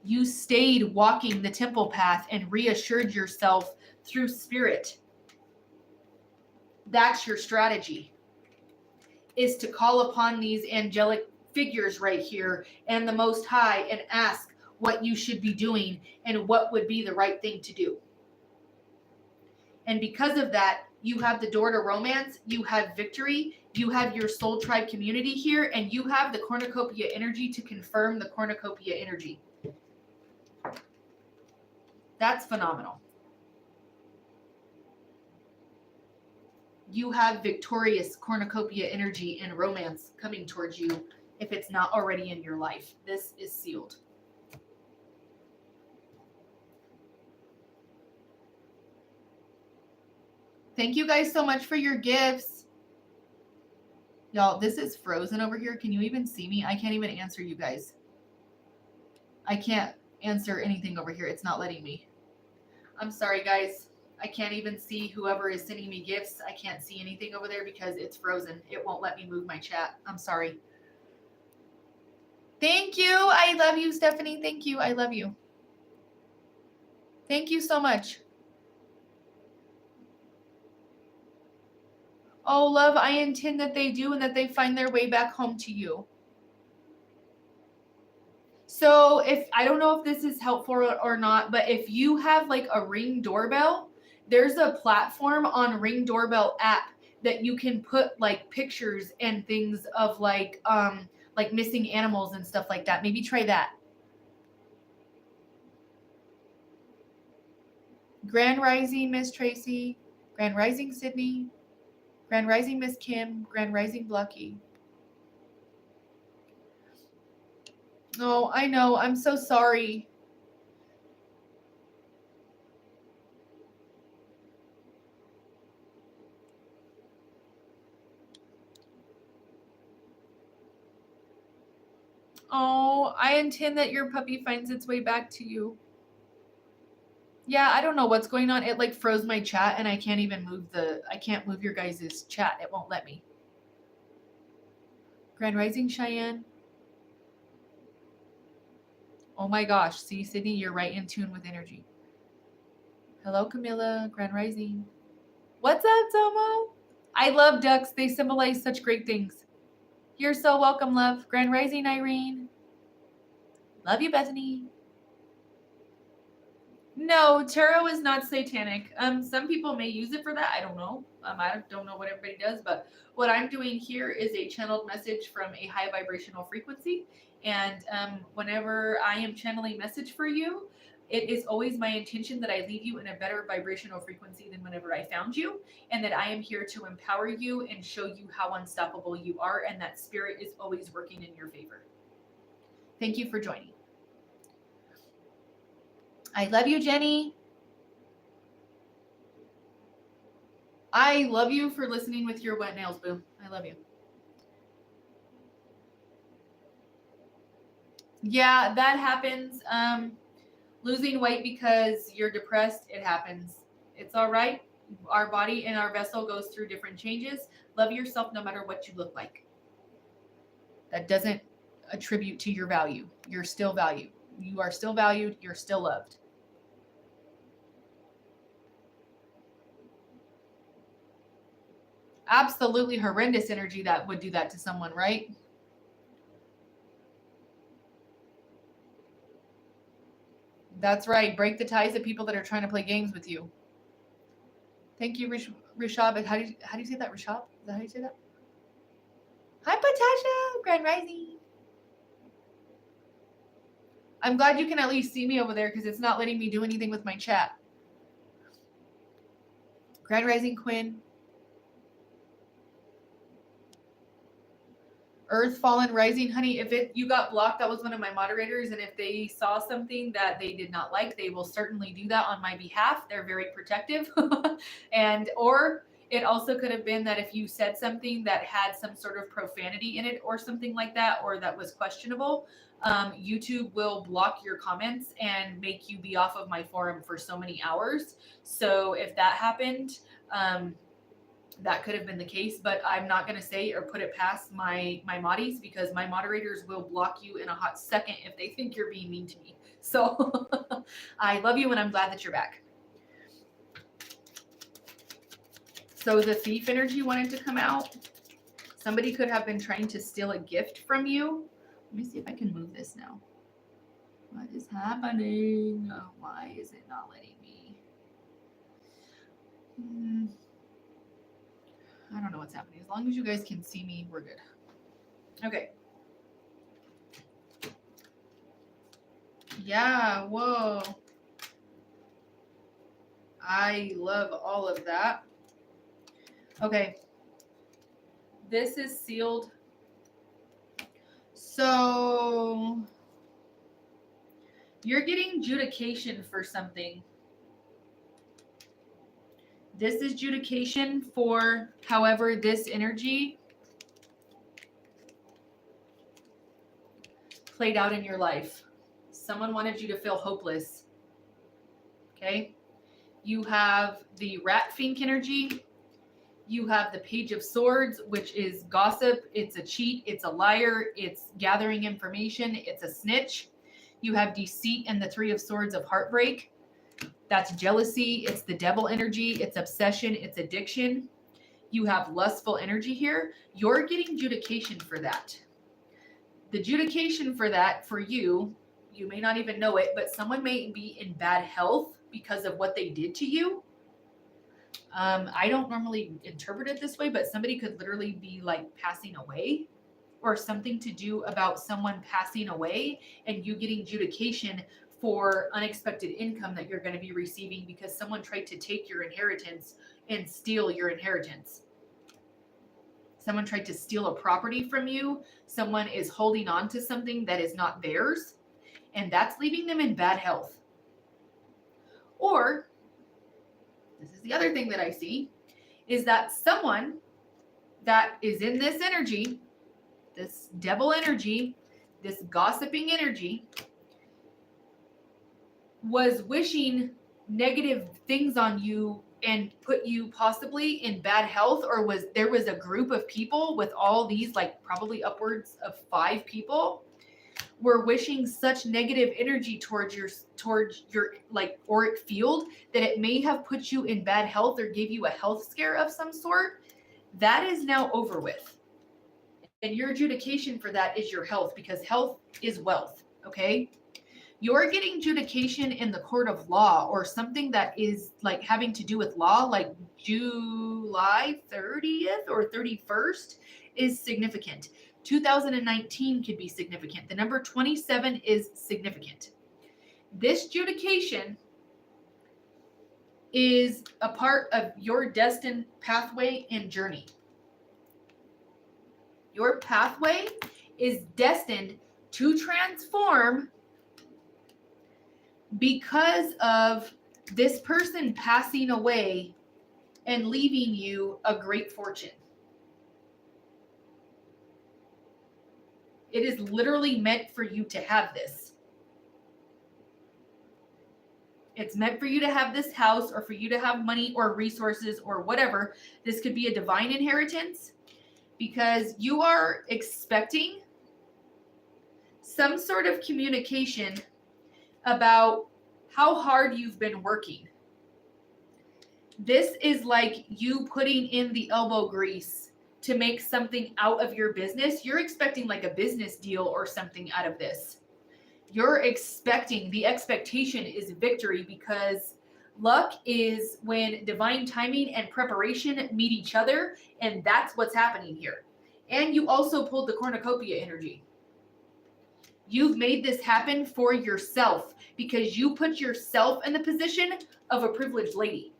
Speaker 1: You stayed walking the temple path and reassured yourself through spirit. That's your strategy, is to call upon these angelic figures right here and the Most High and ask what you should be doing and what would be the right thing to do. And because of that, you have the door to romance, you have victory, you have your soul tribe community here, and you have the cornucopia energy to confirm the cornucopia energy. That's phenomenal. You have victorious cornucopia energy and romance coming towards you if it's not already in your life. This is sealed. Thank you guys so much for your gifts. Y'all, this is frozen over here. Can you even see me? I can't even answer you guys. I can't answer anything over here. It's not letting me. I'm sorry, guys. I can't even see whoever is sending me gifts. I can't see anything over there because it's frozen. It won't let me move my chat. I'm sorry. Thank you. I love you, Stephanie. Thank you. I love you. Thank you so much. Oh, love, I intend that they do and that they find their way back home to you. So if, I don't know if this is helpful or not, but if you have like a Ring doorbell, there's a platform on Ring doorbell app that you can put like pictures and things of like missing animals and stuff like that. Maybe try that. Grand Rising, Miss Tracy. Grand Rising, Sydney. Grand Rising, Miss Kim. Grand Rising, Blucky. Oh, I know. I'm so sorry. Oh, I intend that your puppy finds its way back to you. Yeah, I don't know what's going on. It like froze my chat and I can't even move I can't move your guys' chat. It won't let me. Grand Rising, Cheyenne. Oh my gosh. See, Sydney, you're right in tune with energy. Hello, Camilla. Grand Rising. What's up, Tomo? I love ducks. They symbolize such great things. You're so welcome, love. Grand Rising, Irene. Love you, Bethany. No, tarot is not satanic. Some people may use it for that. I don't know. I don't know what everybody does, but what I'm doing here is a channeled message from a high vibrational frequency. And whenever I am channeling message for you, it is always my intention that I leave you in a better vibrational frequency than whenever I found you, and that I am here to empower you and show you how unstoppable you are, and that spirit is always working in your favor. Thank you for joining. I love you, Jenny. I love you for listening with your wet nails, boo. I love you. Yeah, that happens. Losing weight because you're depressed, it happens. It's all right. Our body and our vessel goes through different changes. Love yourself no matter what you look like. That doesn't attribute to your value. You're still valued. You are still valued. You're still loved. Absolutely horrendous energy that would do that to someone, right? That's right. Break the ties of people that are trying to play games with you. Thank you, Rishab. How do you say that, Rishab? Is that how you say that? Hi, Patasha, Grand Rising. I'm glad you can at least see me over there because it's not letting me do anything with my chat. Grand Rising, Quinn. Earth, Fallen, Rising, honey. If you got blocked, that was one of my moderators, and if they saw something that they did not like, they will certainly do that on my behalf. They're very protective. Or it also could have been that if you said something that had some sort of profanity in it or something like that, or that was questionable, YouTube will block your comments and make you be off of my forum for so many hours. So if that happened, that could have been the case, but I'm not going to say or put it past my moddies, because my moderators will block you in a hot second if they think you're being mean to me. So I love you and I'm glad that you're back. So the thief energy wanted to come out. Somebody could have been trying to steal a gift from you. Let me see if I can move this now. What is happening? Oh, why is it not letting me? I don't know what's happening. As long as you guys can see me, we're good. Okay. Yeah, whoa. I love all of that. Okay. This is sealed. So you're getting judication for something. This is judication for, however, this energy played out in your life. Someone wanted you to feel hopeless. Okay? You have the rat fink energy. You have the Page of Swords, which is gossip. It's a cheat. It's a liar. It's gathering information. It's a snitch. You have deceit and the Three of Swords of heartbreak. That's jealousy. It's the devil energy. It's obsession. It's addiction. You have lustful energy here. You're getting judication for that. The judication for that, for you, you may not even know it, but someone may be in bad health because of what they did to you. I don't normally interpret it this way, but somebody could literally be like passing away, or something to do about someone passing away and you getting judication for unexpected income that you're going to be receiving because someone tried to take your inheritance and steal your inheritance. Someone tried to steal a property from you. Someone is holding on to something that is not theirs, and that's leaving them in bad health. Or, this is the other thing that I see, is that someone that is in this energy, this devil energy, this gossiping energy, was wishing negative things on you and put you possibly in bad health, or there was a group of people with all these, like probably upwards of 5 people, were wishing such negative energy towards your like auric field that it may have put you in bad health or gave you a health scare of some sort. That is now over with. And your adjudication for that is your health, because health is wealth, okay? You're getting adjudication in the court of law or something that is like having to do with law, like July 30th or 31st is significant. 2019 could be significant. The number 27 is significant. This adjudication is a part of your destined pathway and journey. Your pathway is destined to transform because of this person passing away and leaving you a great fortune. It is literally meant for you to have this. It's meant for you to have this house, or for you to have money or resources or whatever. This could be a divine inheritance, because you are expecting some sort of communication about how hard you've been working. This is like you putting in the elbow grease to make something out of your business. You're expecting like a business deal or something out of this. You're expecting, the expectation is victory, because luck is when divine timing and preparation meet each other, and that's what's happening here. And you also pulled the cornucopia energy. You've made this happen for yourself because you put yourself in the position of a privileged lady.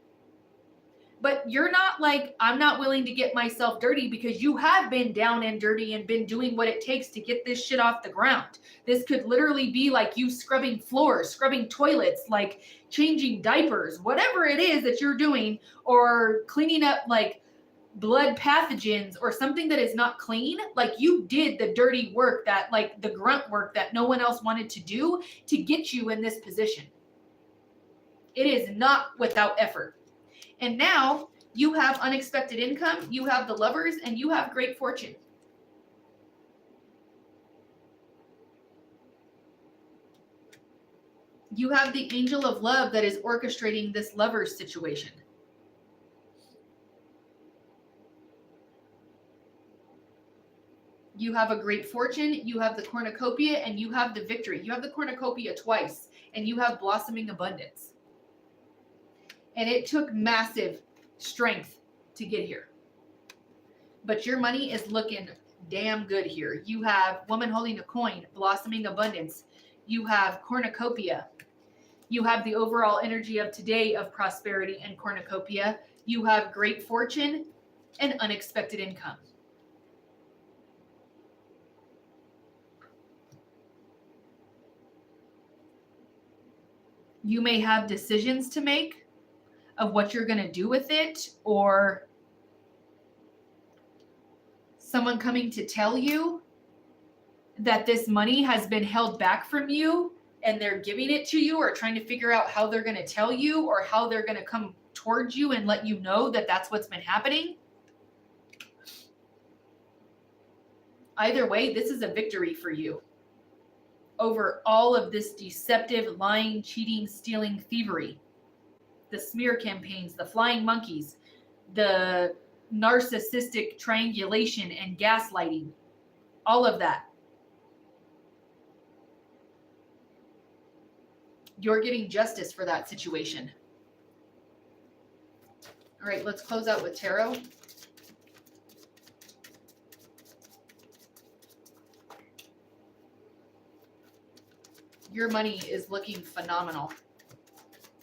Speaker 1: But you're not like, I'm not willing to get myself dirty, because you have been down and dirty and been doing what it takes to get this shit off the ground. This could literally be like you scrubbing floors, scrubbing toilets, like changing diapers, whatever it is that you're doing, or cleaning up like blood pathogens or something that is not clean. Like, you did the dirty work, that like the grunt work that no one else wanted to do to get you in this position. It is not without effort. And now you have unexpected income, you have the Lovers, and you have great fortune. You have the Angel of Love that is orchestrating this Lovers situation. You have a great fortune, you have the cornucopia, and you have the victory. You have the cornucopia twice, and you have blossoming abundance. And it took massive strength to get here. But your money is looking damn good here. You have Woman Holding a Coin, blossoming abundance. You have cornucopia. You have the overall energy of today of prosperity and cornucopia. You have great fortune and unexpected income. You may have decisions to make of what you're going to do with it, or someone coming to tell you that this money has been held back from you and they're giving it to you, or trying to figure out how they're going to tell you or how they're going to come towards you and let you know that that's what's been happening. Either way, this is a victory for you over all of this deceptive, lying, cheating, stealing, thievery. The smear campaigns, the flying monkeys, the narcissistic triangulation and gaslighting, all of that. You're getting justice for that situation. All right, let's close out with tarot. Your money is looking phenomenal.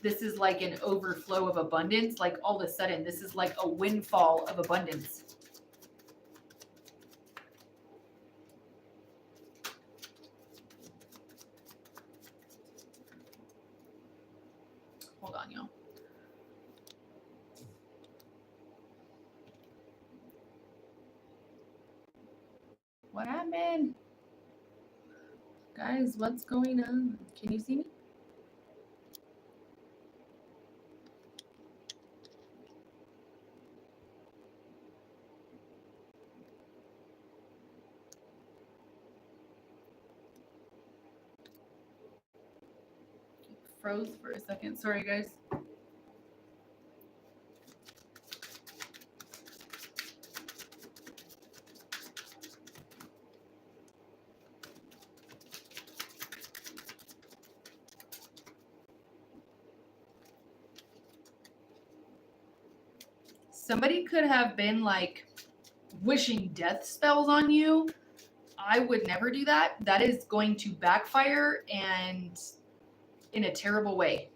Speaker 1: This is like an overflow of abundance. Like, all of a sudden, this is like a windfall of abundance. Hold on, y'all. What happened? Guys, what's going on? Can you see me? Froze for a second. Sorry, guys. Somebody could have been like wishing death spells on you. I would never do that. That is going to backfire, and in a terrible way.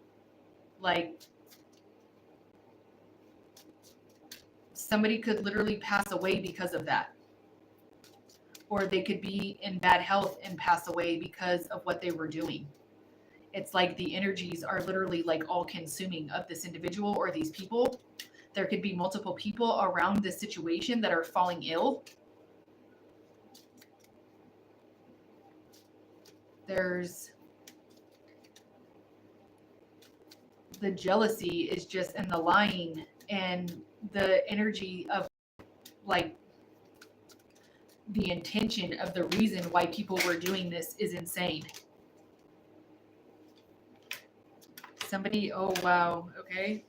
Speaker 1: Like, somebody could literally pass away because of that. Or they could be in bad health and pass away because of what they were doing. It's like the energies are literally like all consuming of this individual or these people. There could be multiple people around this situation that are falling ill. There's the jealousy is just, and the lying and the energy of like the intention of the reason why people were doing this is insane. Somebody, oh wow, okay.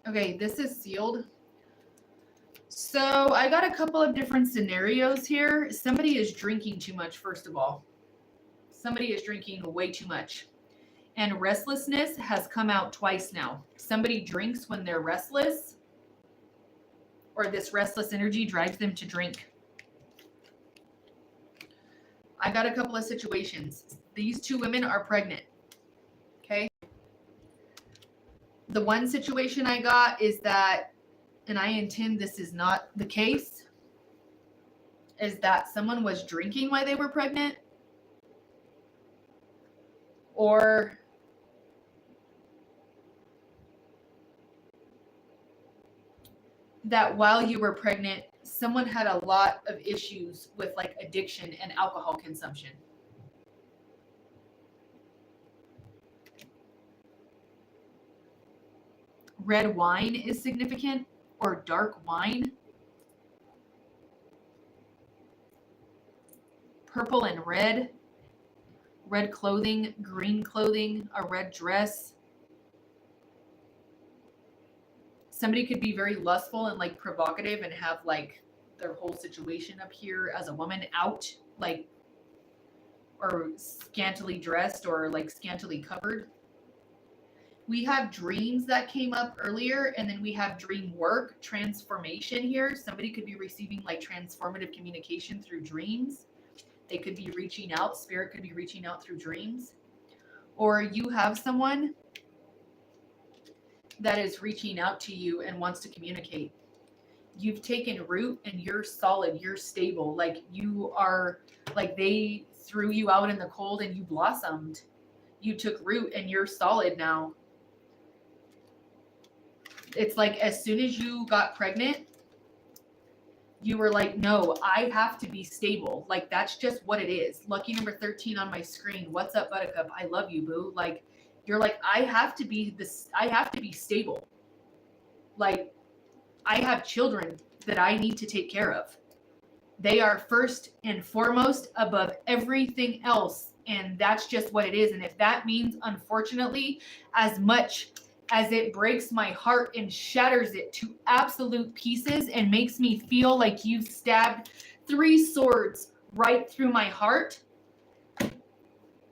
Speaker 1: Okay, this is sealed. So I got a couple of different scenarios here. Somebody is drinking too much, first of all. Somebody is drinking way too much. And restlessness has come out twice now. Somebody drinks when they're restless, or this restless energy drives them to drink. I got a couple of situations. These two women are pregnant. Okay. The one situation I got is that, and I intend this is not the case, is that someone was drinking while they were pregnant, or that while you were pregnant, someone had a lot of issues with like addiction and alcohol consumption. Red wine is significant, or dark wine. Purple and red. Red clothing, green clothing, a red dress. Somebody could be very lustful and like provocative and have like their whole situation up here as a woman out, like, or scantily dressed or like scantily covered. We have dreams that came up earlier, and then we have dream work, transformation here. Somebody could be receiving like transformative communication through dreams. They could be reaching out. Spirit could be reaching out through dreams. Or you have someone that is reaching out to you and wants to communicate. You've taken root and you're solid, you're stable. Like you are, like they threw you out in the cold and you blossomed. You took root and you're solid now. It's like as soon as you got pregnant, you were like, no, I have to be stable. Like that's just what it is. Lucky number 13 on my screen. What's up, Buttercup? I love you, boo. Like you're like, I have to be stable. Like I have children that I need to take care of. They are first and foremost above everything else. And that's just what it is. And if that means, unfortunately, as much as it breaks my heart and shatters it to absolute pieces and makes me feel like you've stabbed 3 swords right through my heart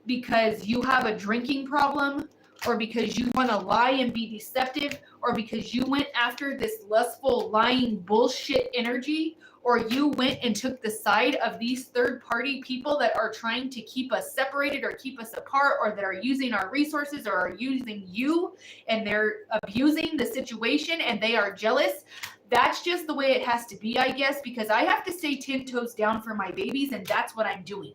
Speaker 1: because you have a drinking problem, or because you want to lie and be deceptive, or because you went after this lustful, lying bullshit energy, or you went and took the side of these third-party people that are trying to keep us separated or keep us apart, or that are using our resources or are using you and they're abusing the situation and they are jealous. That's just the way it has to be, I guess, because I have to stay 10 toes down for my babies, and that's what I'm doing.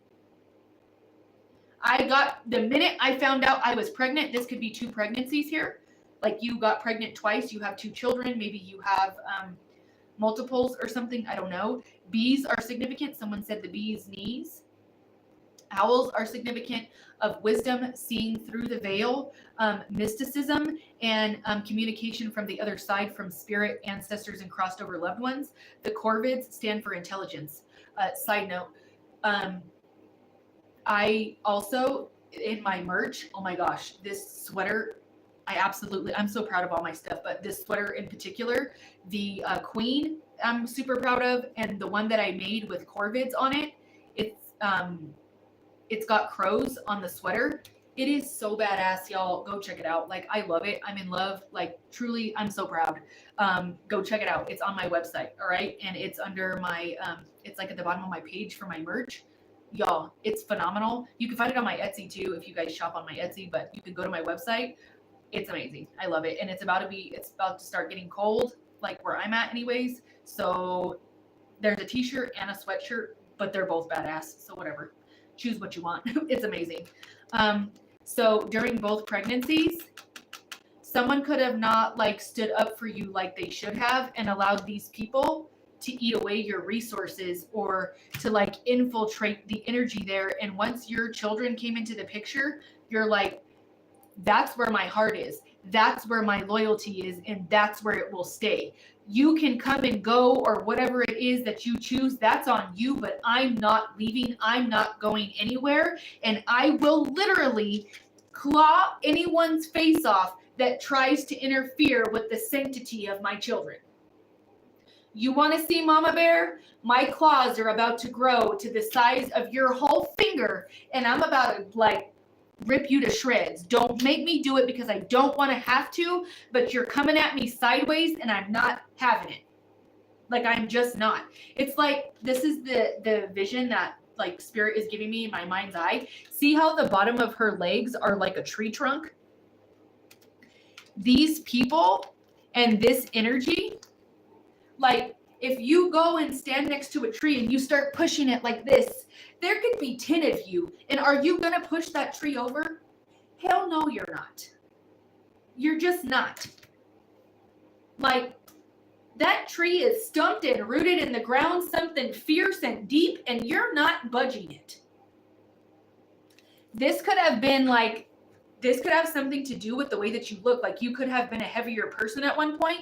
Speaker 1: The minute I found out I was pregnant, this could be 2 pregnancies here. Like you got pregnant twice, you have 2 children, maybe you have multiples or something, I don't know. Bees are significant. Someone said the bee's knees. Owls are significant of wisdom, seeing through the veil, mysticism, and communication from the other side, from spirit, ancestors, and crossed over loved ones. The corvids stand for intelligence. Side note, I also, in my merch, oh my gosh, this sweater, I'm so proud of all my stuff, but this sweater in particular, the queen, I'm super proud of, and the one that I made with corvids on it, it's got crows on the sweater. It is so badass, y'all. Go check it out. Like, I love it. I'm in love. Like, truly, I'm so proud. Go check it out. It's on my website, all right? And it's under my, it's like at the bottom of my page for my merch. Y'all, it's phenomenal. You can find it on my Etsy too if you guys shop on my Etsy, but you can go to my website. It's amazing. I love it. And it's about to start getting cold, like where I'm at anyways. So there's a t-shirt and a sweatshirt, but they're both badass. So whatever. Choose what you want. It's amazing. So during both pregnancies, someone could have not like stood up for you like they should have and allowed these people to eat away your resources or to like infiltrate the energy there. And once your children came into the picture, you're like, that's where my heart is. That's where my loyalty is. And that's where it will stay. You can come and go or whatever it is that you choose. That's on you, but I'm not leaving. I'm not going anywhere. And I will literally claw anyone's face off that tries to interfere with the sanctity of my children. You want to see Mama Bear? My claws are about to grow to the size of your whole finger, and I'm about to like rip you to shreds. Don't make me do it because I don't want to have to, but you're coming at me sideways and I'm not having it. Like, I'm just not. It's like, this is the vision that like spirit is giving me in my mind's eye. See how the bottom of her legs are like a tree trunk? These people and this energy, like, if you go and stand next to a tree and you start pushing it like this, there could be 10 of you. And are you going to push that tree over? Hell no, you're not. You're just not. Like, that tree is stumped and rooted in the ground, something fierce and deep, and you're not budging it. This could have been like, this could have something to do with the way that you look. Like, you could have been a heavier person at one point.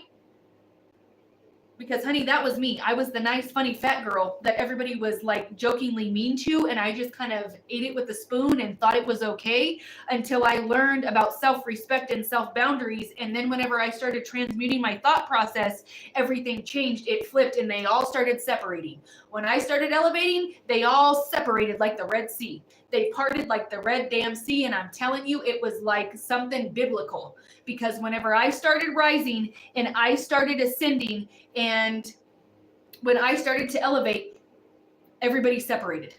Speaker 1: Because, honey, that was me. I was the nice, funny, fat girl that everybody was, like, jokingly mean to, and I just kind of ate it with a spoon and thought it was okay until I learned about self-respect and self-boundaries, and then whenever I started transmuting my thought process, everything changed. It flipped, and they all started separating. When I started elevating, they all separated like the Red Sea. They parted like the Red Damn Sea, and I'm telling you, it was like something biblical. Because whenever I started rising and I started ascending, and when I started to elevate, everybody separated.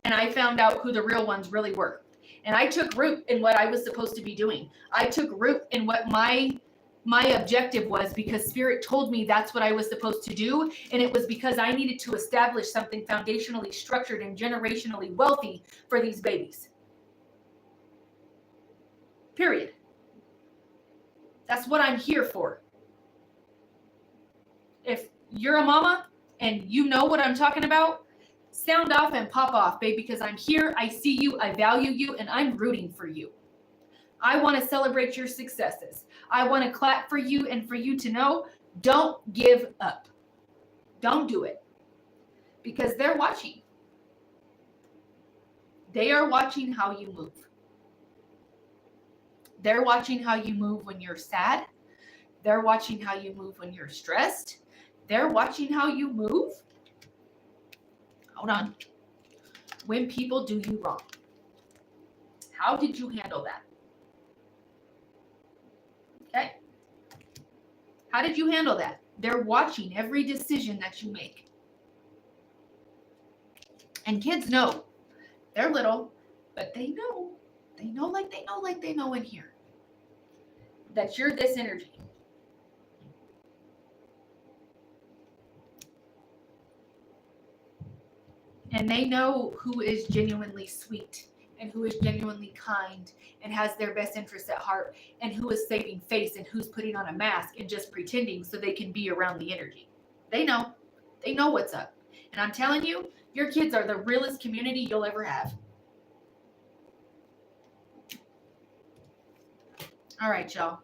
Speaker 1: And I found out who the real ones really were. And I took root in what I was supposed to be doing. I took root in what my objective was, because spirit told me that's what I was supposed to do. And it was because I needed to establish something foundationally structured and generationally wealthy for these babies. Period. That's what I'm here for. If you're a mama and you know what I'm talking about, sound off and pop off, babe, because I'm here, I see you, I value you, and I'm rooting for you. I want to celebrate your successes. I want to clap for you and for you to know, don't give up. Don't do it. Because they're watching. They are watching how you move. They're watching how you move when you're sad. They're watching how you move when you're stressed. They're watching how you move. Hold on. When people do you wrong. How did you handle that? Okay. How did you handle that? They're watching every decision that you make. And kids know. They're little, but they know. They know like they know in here. That you're this energy. And they know who is genuinely sweet and who is genuinely kind and has their best interests at heart, and who is saving face and who's putting on a mask and just pretending so they can be around the energy. They know. They know what's up. And I'm telling you, your kids are the realest community you'll ever have. All right, y'all.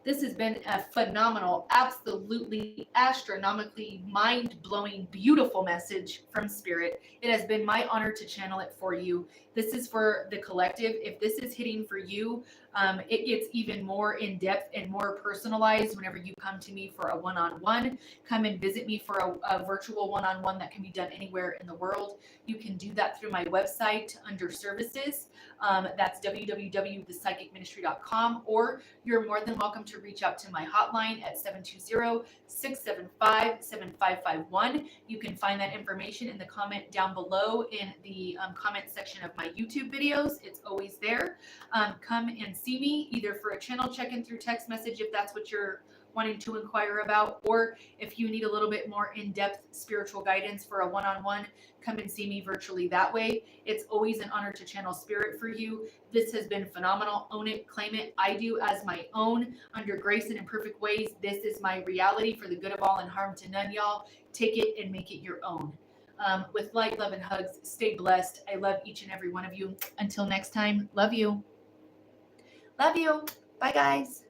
Speaker 1: This has been a phenomenal, absolutely astronomically mind-blowing, beautiful message from Spirit. It has been my honor to channel it for you. This is for the collective. If this is hitting for you, it gets even more in-depth and more personalized whenever you come to me for a one-on-one. Come and visit me for a virtual one-on-one that can be done anywhere in the world. You can do that through my website under services. That's www.ThePsychicMinistry.com, or you're more than welcome to reach out to my hotline at 720-675-7551. You can find that information in the comment down below in the comment section of my YouTube videos. It's always there. Come and see me either for a channel check-in through text message if that's what you're wanting to inquire about, or if you need a little bit more in-depth spiritual guidance for a one-on-one, come and see me virtually that way. It's always an honor to channel spirit for you. This has been phenomenal. Own it, claim it. I do as my own, under grace and in perfect ways. This is my reality for the good of all and harm to none, y'all. Take it and make it your own. With light, love, and hugs, stay blessed. I love each and every one of you. Until next time, love you. Love you. Bye, guys.